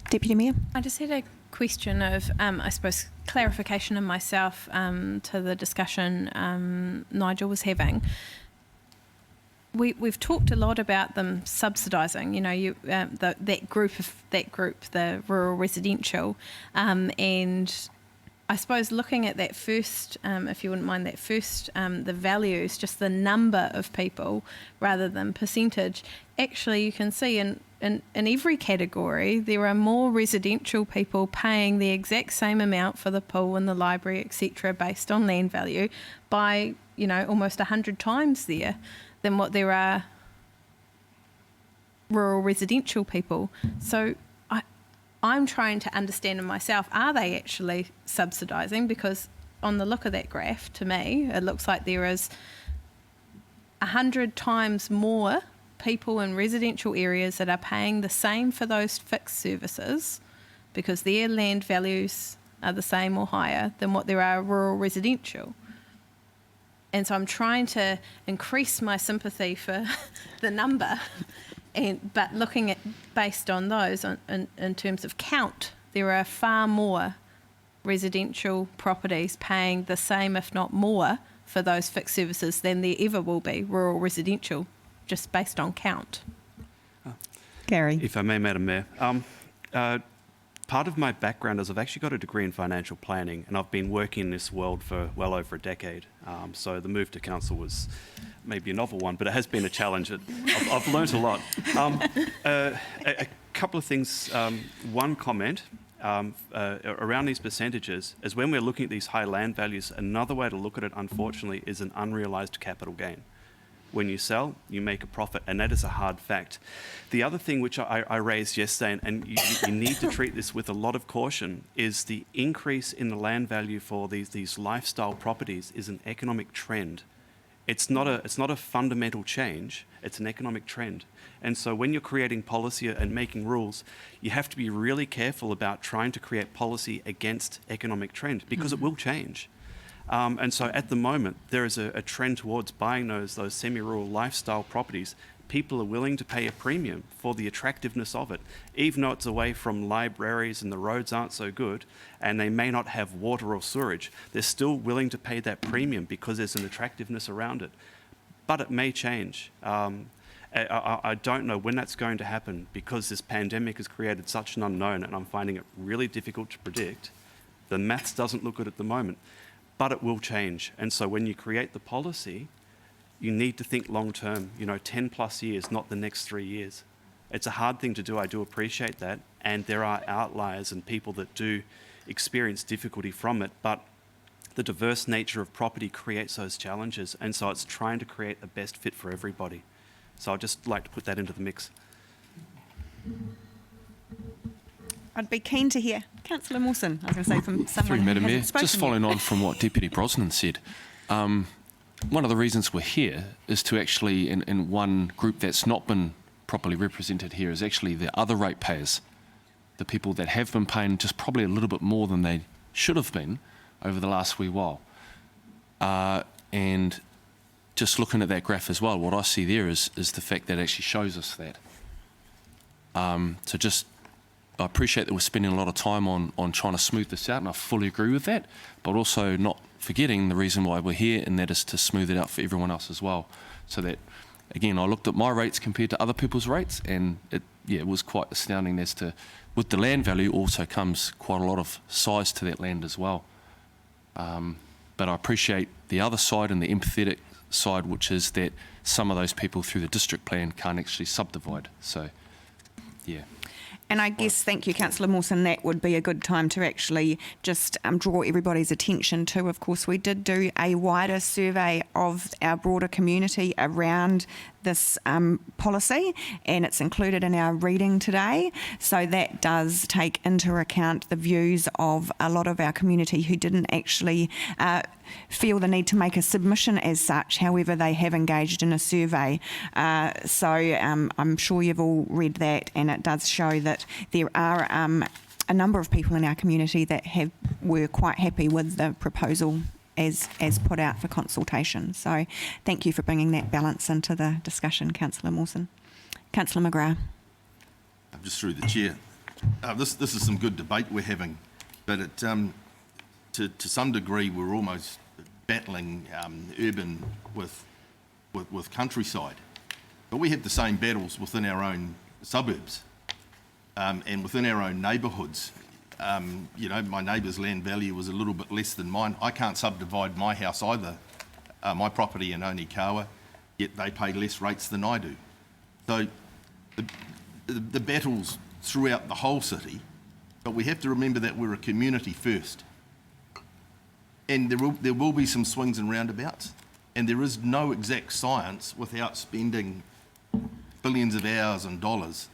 S1: Deputy Mayor?
S4: I just had a question of, I suppose, clarification in myself to the discussion Nigel was having. We've talked a lot about them subsidising, that group, the rural residential, and I suppose looking at that first, if you wouldn't mind, the values, just the number of people rather than percentage, actually you can see in every category there are more residential people paying the exact same amount for the pool and the library, etc., based on land value by, almost 100 times there than what there are rural residential people. So I'm trying to understand in myself, are they actually subsidising? Because on the look of that graph, to me, it looks like there is 100 times more people in residential areas that are paying the same for those fixed services because their land values are the same or higher than what there are rural residential. And so I'm trying to increase my sympathy for the number. But looking at based on those in terms of count, there are far more residential properties paying the same, if not more, for those fixed services than there ever will be rural residential, just based on count.
S1: Gary?
S6: If I may, Madam Mayor. Part of my background is I've actually got a degree in financial planning, and I've been working in this world for well over a decade. So the move to council was maybe a novel one, but it has been a challenge. I've learnt a lot. A couple of things. One comment around these percentages is when we're looking at these high land values, another way to look at it, unfortunately, is an unrealised capital gain. When you sell, you make a profit, and that is a hard fact. The other thing which I raised yesterday, and you need to treat this with a lot of caution, is the increase in the land value for these lifestyle properties is an economic trend. It's not a fundamental change, it's an economic trend. And so when you're creating policy and making rules, you have to be really careful about trying to create policy against economic trend, because it will change. And so at the moment, there is a trend towards buying those semi-rural lifestyle properties. People are willing to pay a premium for the attractiveness of it, even though it's away from libraries and the roads aren't so good, and they may not have water or sewerage. They're still willing to pay that premium because there's an attractiveness around it. But it may change. I don't know when that's going to happen, because this pandemic has created such an unknown, and I'm finding it really difficult to predict. The maths doesn't look good at the moment. But it will change. And so when you create the policy, you need to think long term, 10 plus years, not the next 3 years. It's a hard thing to do, I do appreciate that. And there are outliers and people that do experience difficulty from it, but the diverse nature of property creates those challenges. And so it's trying to create a best fit for everybody. So I'd just like to put that into the mix.
S1: I'd be keen to hear Councillor Mawson, I was going to say, from someone
S13: Through Madam
S1: who
S13: Mayor,
S1: hasn't spoken
S13: just following
S1: yet.
S13: on from what Deputy Brosnan said, one of the reasons we're here is to actually, in one group that's not been properly represented here, is actually the other ratepayers, the people that have been paying just probably a little bit more than they should have been over the last wee while. And just looking at that graph as well, what I see there is the fact that it actually shows us that. I appreciate that we're spending a lot of time on trying to smooth this out, and I fully agree with that, but also not forgetting the reason why we're here, and that is to smooth it out for everyone else as well. So that, again, I looked at my rates compared to other people's rates, and it was quite astounding as to, with the land value also comes quite a lot of size to that land as well. But I appreciate the other side and the empathetic side, which is that some of those people through the district plan can't actually subdivide. So, yeah.
S1: And I guess, thank you, Councillor Mawson, that would be a good time to actually just draw everybody's attention to. Of course, we did do a wider survey of our broader community around this policy, and it's included in our reading today. So that does take into account the views of a lot of our community who didn't actually feel the need to make a submission as such. However, they have engaged in a survey. So I'm sure you've all read that, and it does show that there are a number of people in our community that were quite happy with the proposal as put out for consultation. So thank you for bringing that balance into the discussion, Councillor Mawson. Councillor McGrath.
S9: Just through the chair. This is some good debate we're having, but it, to some degree we're almost battling urban with countryside. But we have the same battles within our own suburbs and within our own neighbourhoods. You know, my neighbour's land value was a little bit less than mine. I can't subdivide my house either, my property in Onikawa, yet they pay less rates than I do. So the battles throughout the whole city, but we have to remember that we're a community first. And there will be some swings and roundabouts, and there is no exact science without spending billions of hours and dollars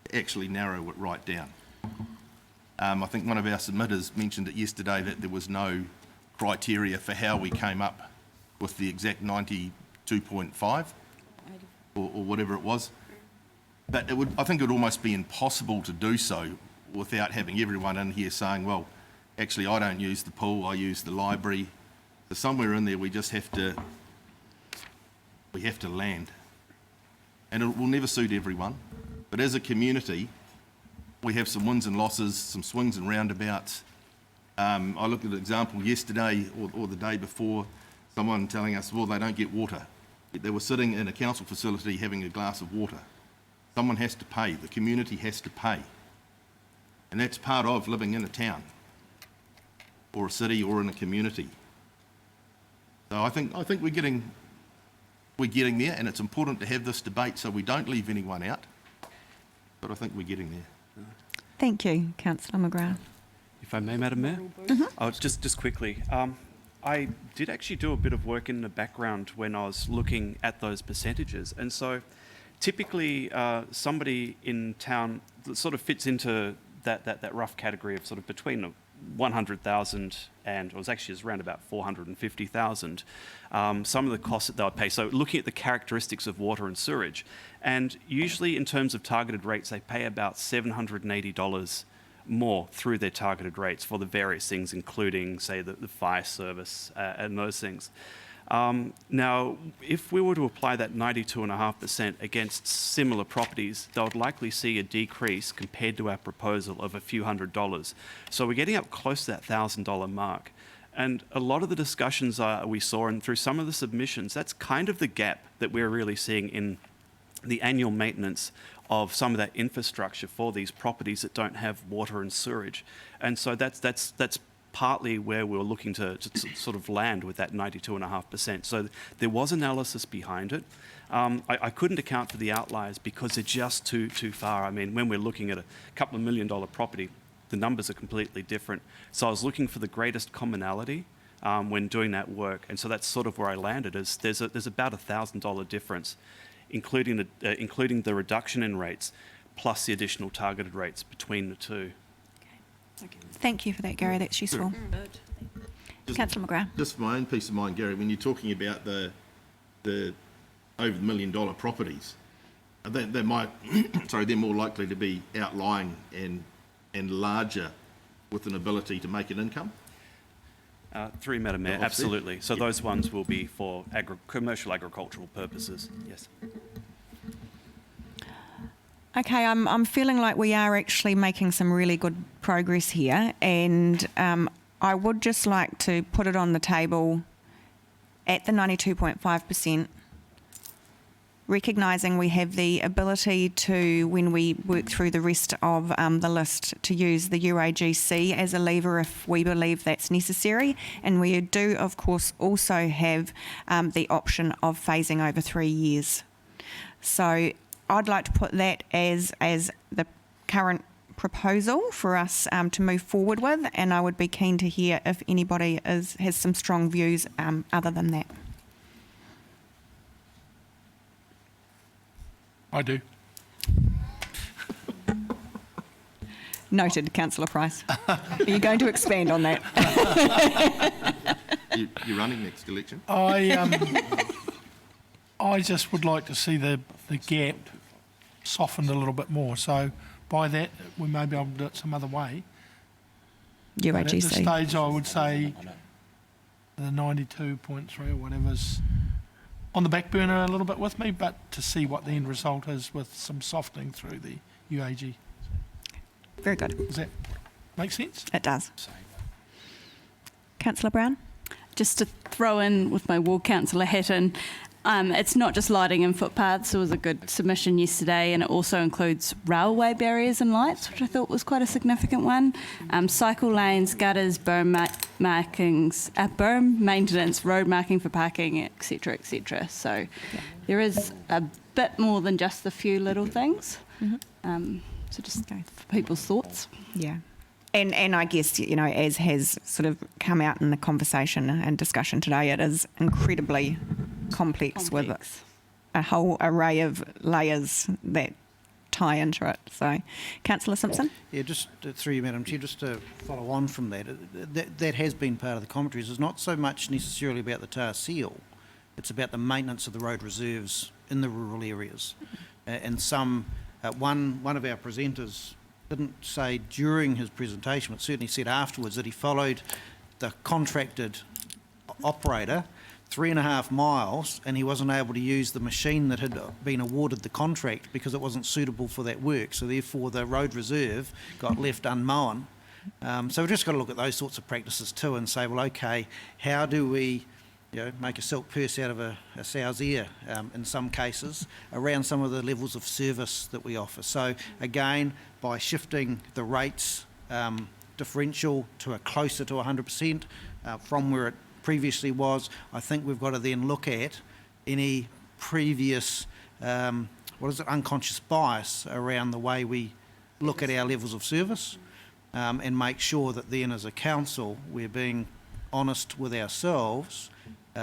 S9: to actually narrow it right down. I think one of our submitters mentioned it yesterday that there was no criteria for how we came up with the exact 92.5 or whatever it was. But I think it would almost be impossible to do so without having everyone in here saying, well, actually I don't use the pool, I use the library. So somewhere in there we just have to land. And it will never suit everyone. But as a community, we have some wins and losses, some swings and roundabouts. I looked at an example yesterday or the day before, someone telling us, well, they don't get water. They were sitting in a council facility having a glass of water. Someone has to pay, the community has to pay. And that's part of living in a town or a city or in a community. So I think we're getting there, and it's important to have this debate so we don't leave anyone out. But I think we're getting there.
S1: Thank you, Councillor McGrath.
S6: If I may, Madam Mayor? Oh, just quickly. I did actually do a bit of work in the background when I was looking at those percentages. And so typically somebody in town that sort of fits into that rough category of sort of between 100,000 and it was actually around about 450,000. Some of the costs that they would pay. So looking at the characteristics of water and sewerage, and usually in terms of targeted rates, they pay about $780 more through their targeted rates for the various things, including, say, the fire service and those things. Now, if we were to apply that 92.5% against similar properties, they would likely see a decrease compared to our proposal of a few $100s. So we're getting up close to that $1,000 mark. And a lot of the discussions we saw, and through some of the submissions, that's kind of the gap that we're really seeing in the annual maintenance of some of that infrastructure for these properties that don't have water and sewerage. And so that's partly where we were looking to sort of land with that 92.5%. So there was analysis behind it. I couldn't account for the outliers because they're just too far. I mean, when we're looking at a couple of $1 million property, the numbers are completely different. So I was looking for the greatest commonality when doing that work, and so that's sort of where I landed. Is there's about $1,000 difference, including the reduction in rates, plus the additional targeted rates between the two.
S1: Okay. Thank you for that, Gary. That's useful. Councillor McGrath.
S9: Just for my own peace of mind, Gary, when you're talking about the over $1 million properties, they might, sorry, they're more likely to be outlying and larger with an ability to make an income.
S6: Through you, Madam Mayor,
S9: Offset?
S6: absolutely. So those ones will be for commercial agricultural purposes, yes.
S1: Okay, I'm feeling like we are actually making some really good progress here, and I would just like to put it on the table at the 92.5%, recognising we have the ability to, when we work through the rest of the list, to use the UAGC as a lever if we believe that's necessary, and we do, of course, also have the option of phasing over 3 years. So I'd like to put that as the current proposal for us to move forward with, and I would be keen to hear if anybody has some strong views other than that.
S12: I do.
S1: Noted, Councillor Price. Are you going to expand on that?
S9: You're running next election?
S12: I just would like to see the gap softened a little bit more. So by that, we may be able to do it some other way. But at this
S1: UAGC.
S12: stage, I would say the 92.3 or whatever's on the back burner a little bit with me, but to see what the end result is with some softening through the UAG.
S1: Very good.
S12: Does that make sense?
S1: It does. Councillor Brown?
S7: Just to throw in with my ward councillor hat in, it's not just lighting and footpaths. There was a good submission yesterday, and it also includes railway barriers and lights, which I thought was quite a significant one. Cycle lanes, gutters, berm markings, berm maintenance, road marking for parking, etc., etc. So there is a bit more than just the few little things. So just for people's thoughts.
S1: Yeah. And I guess, you know, as has sort of come out in the conversation and discussion today, it is incredibly complex. With a whole array of layers that tie into it. So, Councillor Simpson?
S5: Yeah, just through you, Madam Chair, just to follow on from that, that has been part of the commentaries. It's not so much necessarily about the tar seal, it's about the maintenance of the road reserves in the rural areas. And some, one of our presenters didn't say during his presentation, but certainly said afterwards, that he followed the contracted operator 3.5 miles and he wasn't able to use the machine that had been awarded the contract because it wasn't suitable for that work. So therefore the road reserve got left unmown. So we've just got to look at those sorts of practices too and say, well, okay, how do we, you know, make a silk purse out of a sow's ear in some cases around some of the levels of service that we offer. So again, by shifting the rates differential to a closer to 100% from where it previously was, I think we've got to then look at any previous, unconscious bias around the way we look at our levels of service and make sure that then as a council we're being honest with ourselves,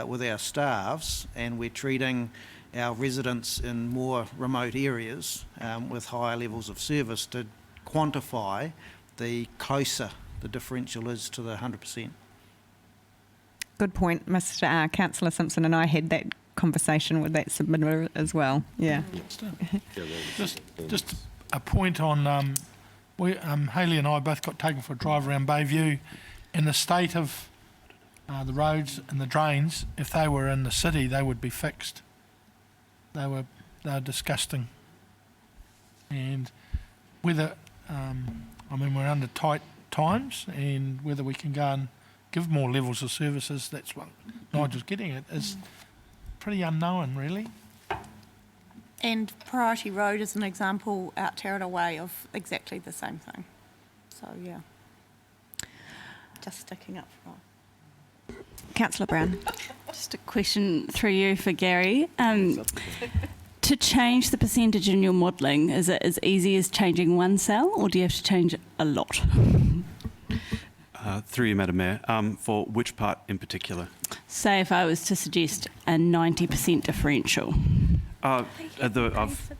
S5: with our staffs, and we're treating our residents in more remote areas with higher levels of service to quantify the closer the differential is to the 100%.
S1: Good point. Mr. Councillor Simpson and I had that conversation with that submitter as well. Yeah.
S12: Just a point on, Hayley and I both got taken for a drive around Bayview, and the state of the roads and the drains, if they were in the city, they would be fixed. They were disgusting. And whether, we're under tight times, and whether we can go and give more levels of services, that's what Nigel's getting at, is pretty unknown, really.
S10: And Priority Road is an example out Tairata Way of exactly the same thing. So, yeah. Just sticking up for us.
S1: Councillor Brown.
S7: Just a question through you for Gary. To change the percentage in your modelling, is it as easy as changing one cell, or do you have to change a lot?
S6: Through you, Madam Mayor, for which part in particular?
S7: Say if I was to suggest a 90% differential.
S6: I've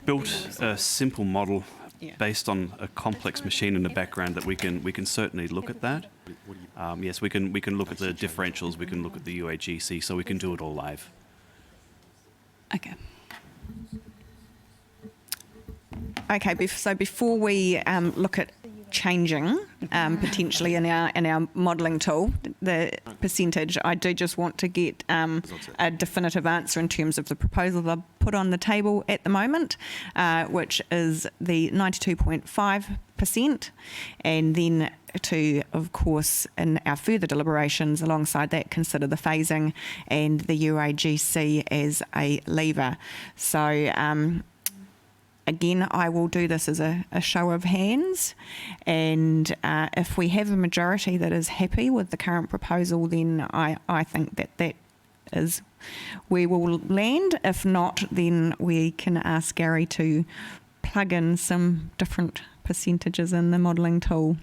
S6: built a simple model based on a complex machine in the background that we can certainly look at that. Yes, we can look at the differentials, we can look at the UAGC, so we can do it all live.
S7: Okay.
S1: Okay, so before we look at changing potentially in our modelling tool, the percentage. I do just want to get a definitive answer in terms of the proposal that I've put on the table at the moment, which is the 92.5%, and then to, of course, in our further deliberations alongside that, consider the phasing and the UAGC as a lever. So again, I will do this as a show of hands, and if we have a majority that is happy with the current proposal, then I think that is where we'll land. If not, then we can ask Gary to plug in some different percentages in the modelling tool.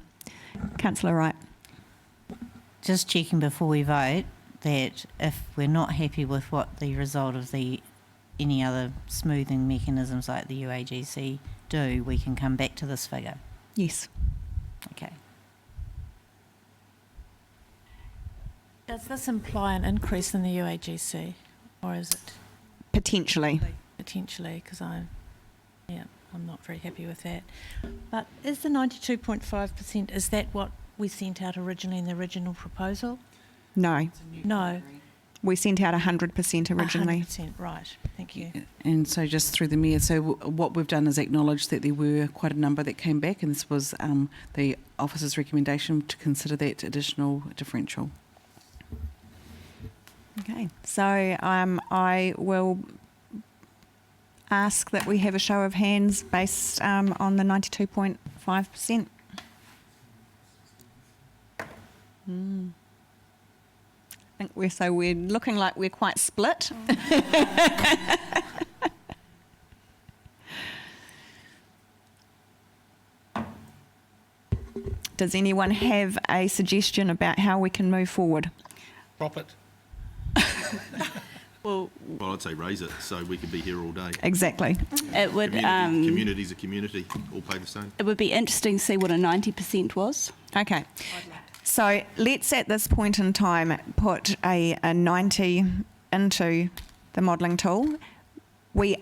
S1: Councillor Wright.
S2: Just checking before we vote that if we're not happy with what the result of any other smoothing mechanisms like the UAGC do, we can come back to this figure.
S1: Yes.
S2: Okay.
S8: Does this imply an increase in the UAGC, or is it
S1: Potentially.
S8: potentially? Because I'm not very happy with that. But is the 92.5%, is that what we sent out originally in the original proposal?
S1: No.
S8: No.
S1: We sent out 100% originally.
S8: 100%, right. Thank you.
S3: And so just through the Mayor, so what we've done is acknowledge that there were quite a number that came back, and this was the officer's recommendation to consider that additional differential.
S1: Okay, so I will ask that we have a show of hands based on the 92.5%. I think we're looking like we're quite split. Does anyone have a suggestion about how we can move forward?
S12: Drop it.
S9: Well, I'd say raise it so we could be here all day.
S1: Exactly.
S7: It would
S9: Community's a community, all pay the same.
S7: it would be interesting to see what a 90% was.
S1: Okay. So let's at this point in time put a 90 into the modelling tool.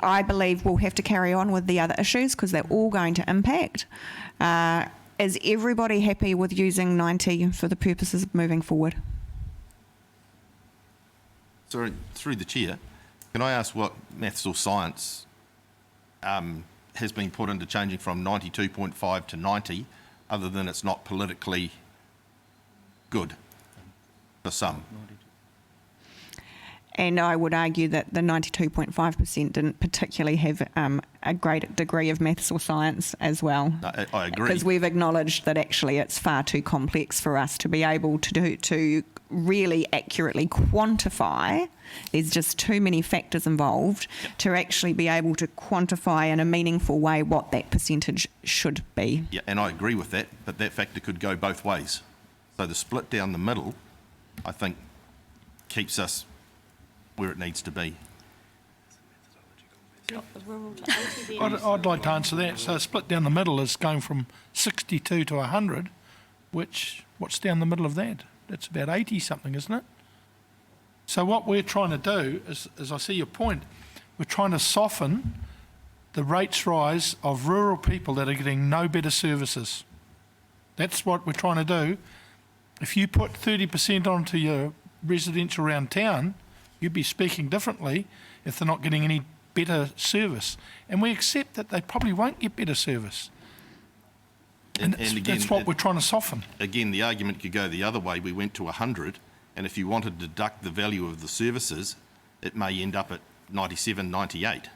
S1: I believe we'll have to carry on with the other issues because they're all going to impact. Is everybody happy with using 90 for the purposes of moving forward?
S9: Sorry, through the chair, can I ask what maths or science has been put into changing from 92.5 to 90, other than it's not politically good for some?
S1: And I would argue that the 92.5% didn't particularly have a great degree of maths or science as well.
S9: I agree.
S1: Because we've acknowledged that actually it's far too complex for us to be able to really accurately quantify. There's just too many factors involved to actually be able to quantify in a meaningful way what that percentage should be.
S9: Yeah, and I agree with that, but that factor could go both ways. So the split down the middle, I think, keeps us where it needs to be.
S12: I'd like to answer that. So split down the middle is going from 62 to 100, what's down the middle of that? That's about 80 something, isn't it? So what we're trying to do is, as I see your point, we're trying to soften the rates rise of rural people that are getting no better services. That's what we're trying to do. If you put 30% onto your residential around town, you'd be speaking differently if they're not getting any better service. And we accept that they probably won't get better service. And that's what we're trying to soften.
S9: Again, the argument could go the other way. We went to 100, and if you wanted to deduct the value of the services, it may end up at 97, 98.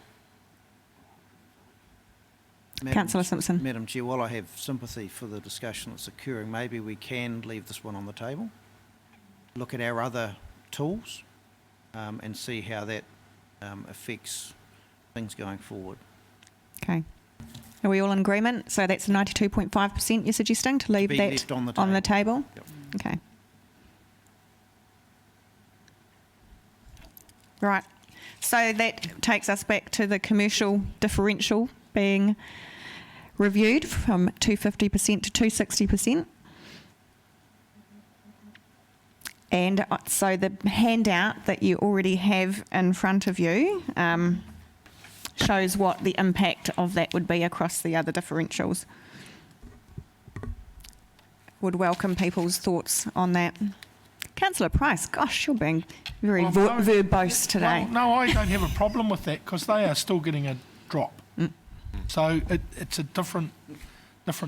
S1: Councillor Simpson.
S5: Madam Chair, while I have sympathy for the discussion that's occurring, maybe we can leave this one on the table, look at our other tools, and see how that affects things going forward.
S1: Okay. Are we all in agreement? So that's 92.5% you're suggesting to leave
S5: Be
S1: that
S5: left on the
S1: on the
S5: table.
S1: table?
S5: Yep.
S1: Okay. Right. So that takes us back to the commercial differential being reviewed from 250% to 260%. And so the handout that you already have in front of you shows what the impact of that would be across the other differentials. would welcome people's thoughts on that. Councillor Price, gosh, you're being very
S12: Well, no.
S1: verbose today.
S12: Well, no, I don't have a problem with that because they are still getting a drop. So it's a different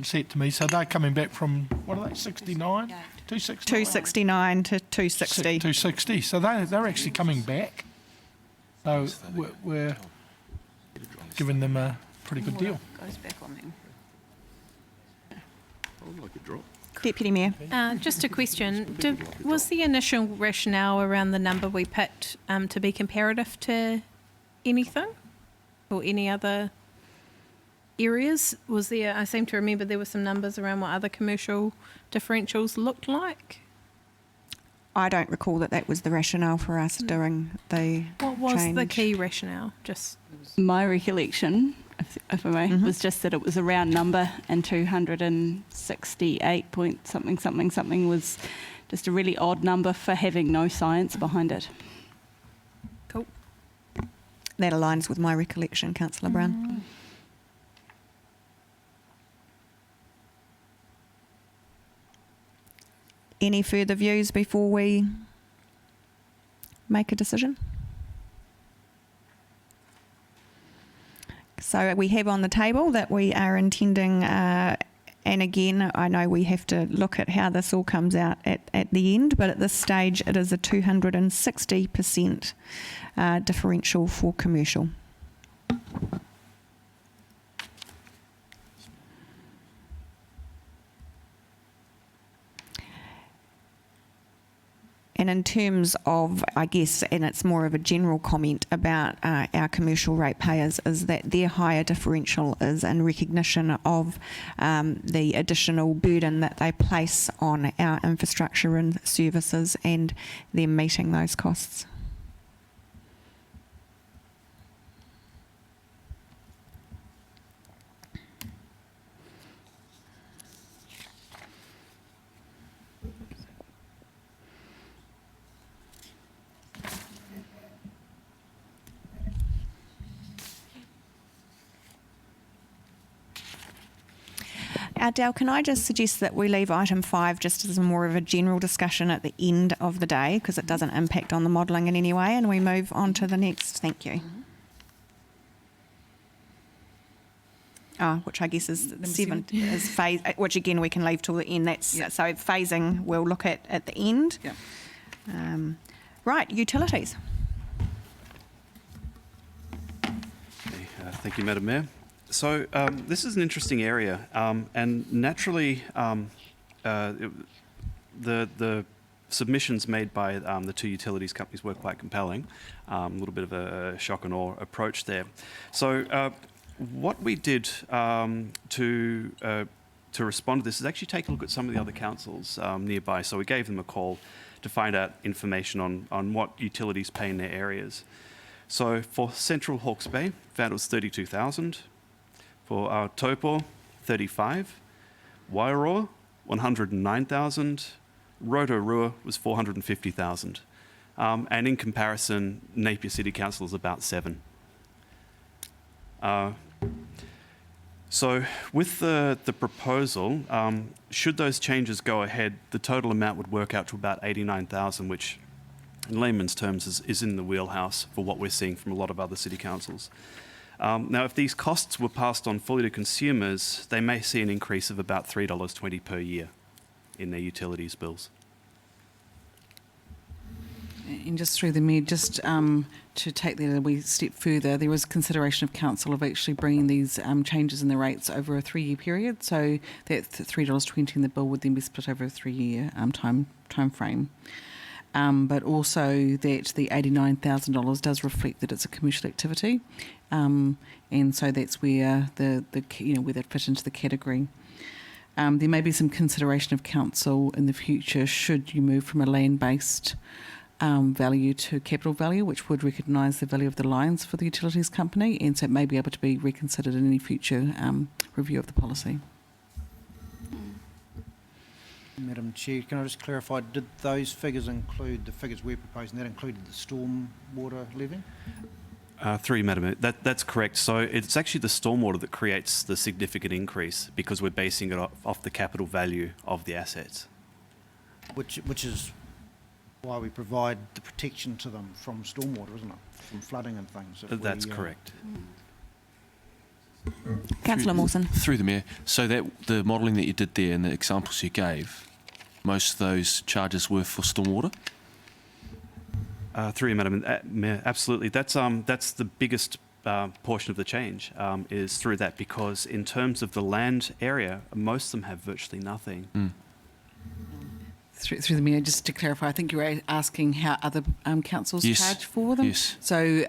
S12: set to me. So they're coming back from, what are they, 69? 260?
S1: 269 to 260.
S12: 260. So they're actually coming back. So we're giving them a pretty good deal.
S10: Goes back on them.
S1: Deputy Mayor.
S4: Just a question. Was the initial rationale around the number we picked to be comparative to anything or any other areas? Was there, I seem to remember there were some numbers around what other commercial differentials looked like.
S1: I don't recall that was the rationale for us doing the
S4: What was the
S1: change.
S4: key rationale? Just
S7: My recollection, if I may, was just that it was a round number, and 268 point something was just a really odd number for having no science behind it.
S4: cool.
S1: That aligns with my recollection, Councillor Brown. Any further views before we make a decision? So we have on the table that we are intending, and again, I know we have to look at how this all comes out at the end, but at this stage it is a 260% differential for commercial. And in terms of, I guess, and it's more of a general comment about our commercial ratepayers, is that their higher differential is in recognition of the additional burden that they place on our infrastructure and services and them meeting those costs. Dale, can I just suggest that we leave item 5 just as more of a general discussion at the end of the day, because it doesn't impact on the modelling in any way, and we move on to the next. Thank you. Which I guess is 7, is phase, which again we can leave till the end. That's so phasing we'll look at the end.
S3: Yep.
S1: Right, utilities.
S6: Okay, thank you, Madam Mayor. So this is an interesting area, and naturally, the submissions made by the two utilities companies were quite compelling. A little bit of a shock and awe approach there. So what we did to respond to this is actually take a look at some of the other councils nearby. So we gave them a call to find out information on what utilities pay in their areas. So for Central Hawke's Bay, found it was 32,000. For Taupo, 35. Wairoa, 109,000. Rotorua was 450,000. And in comparison, Napier City Council is about 7. So with the proposal, should those changes go ahead, the total amount would work out to about 89,000, which in layman's terms is in the wheelhouse for what we're seeing from a lot of other city councils. Now, if these costs were passed on fully to consumers, they may see an increase of about $3.20 per year in their utilities bills.
S3: And just through the Mayor, just to take that a wee step further, there was consideration of council of actually bringing these changes in the rates over a 3-year period. So that $3.20 in the bill would then be split over a 3-year time frame. But also that the $89,000 does reflect that it's a commercial activity, and so that's where where that fit into the category. There may be some consideration of council in the future should you move from a land-based value to capital value, which would recognise the value of the lines for the utilities company, and so it may be able to be reconsidered in any future review of the policy.
S5: Madam Chair, can I just clarify, did those figures include the figures we're proposing? That included the storm water levy?
S6: Through you, Madam Mayor. That's correct. So it's actually the stormwater that creates the significant increase because we're basing it off the capital value of the assets.
S5: Which is why we provide the protection to them from stormwater, isn't it? From flooding and things.
S6: That's correct.
S1: Councillor Mawson.
S13: Through the Mayor, so that the modelling that you did there and the examples you gave, most of those charges were for stormwater?
S6: Through you, Madam Mayor, absolutely. That's the biggest portion of the change is through that, because in terms of the land area, most of them have virtually nothing.
S3: Through the Mayor, just to clarify, I think you were asking how other councils
S13: Yes.
S3: charge for them.
S13: Yes.
S3: So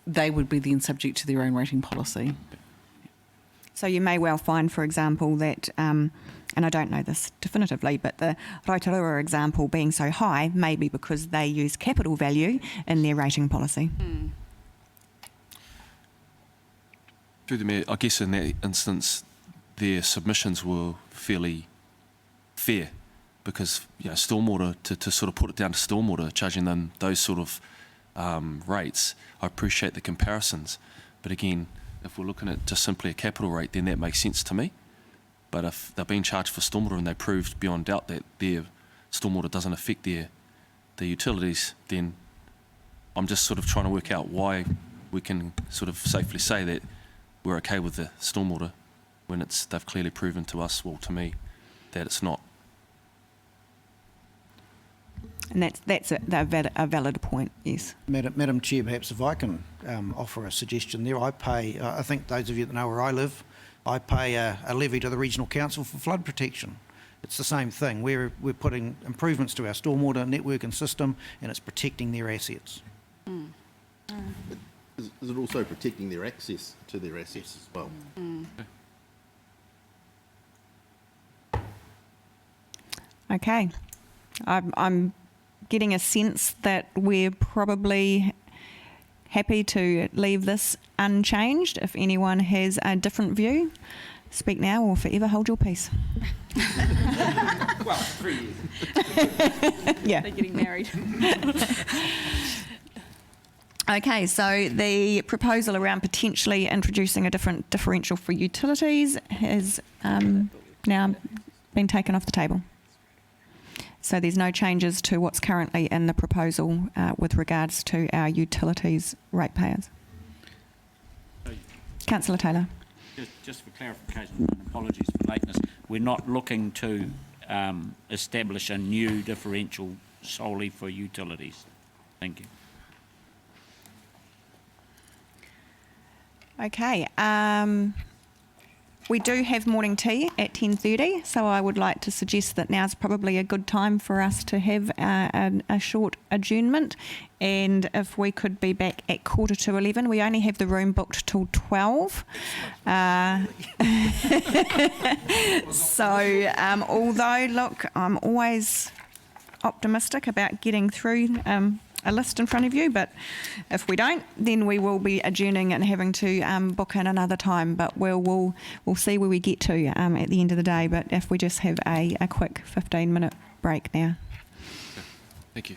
S3: they would be then subject to their own rating policy.
S1: So you may well find, for example, that, and I don't know this definitively, but the Rotorua example being so high may be because they use capital value in their rating policy.
S13: Through the Mayor, I guess in that instance, their submissions were fairly fair because, you know, stormwater, to sort of put it down to stormwater, charging them those sort of rates, I appreciate the comparisons. But again, if we're looking at just simply a capital rate, then that makes sense to me. But if they're being charged for stormwater and they proved beyond doubt that their stormwater doesn't affect their utilities, then I'm just sort of trying to work out why we can sort of safely say that we're okay with the stormwater when they've clearly proven to us, well, to me, that it's not.
S1: And that's a valid point, yes.
S5: Madam Chair, perhaps if I can offer a suggestion there. I pay, I think those of you that know where I live, I pay a levy to the Regional Council for flood protection. It's the same thing. We're putting improvements to our stormwater network and system, and it's protecting their assets.
S9: Is it also protecting their access to their assets as well?
S1: Okay. I'm getting a sense that we're probably happy to leave this unchanged. If anyone has a different view, speak now or forever hold your peace.
S2: Well, 3 years.
S1: Yeah.
S7: They're getting married.
S1: Okay, so the proposal around potentially introducing a different differential for utilities has now been taken off the table. So there's no changes to what's currently in the proposal with regards to our utilities ratepayers. Councillor Taylor.
S2: Just for clarification, and apologies for lateness, we're not looking to establish a new differential solely for utilities. Thank you.
S1: Okay. We do have morning tea at 10:30, so I would like to suggest that now's probably a good time for us to have a short adjournment. And if we could be back at 11:15, we only have the room booked till 12. So, although, look, I'm always optimistic about getting through a list in front of you, but if we don't, then we will be adjourning and having to book in another time. But we'll see where we get to at the end of the day. But if we just have a quick 15-minute break now.
S13: Thank you.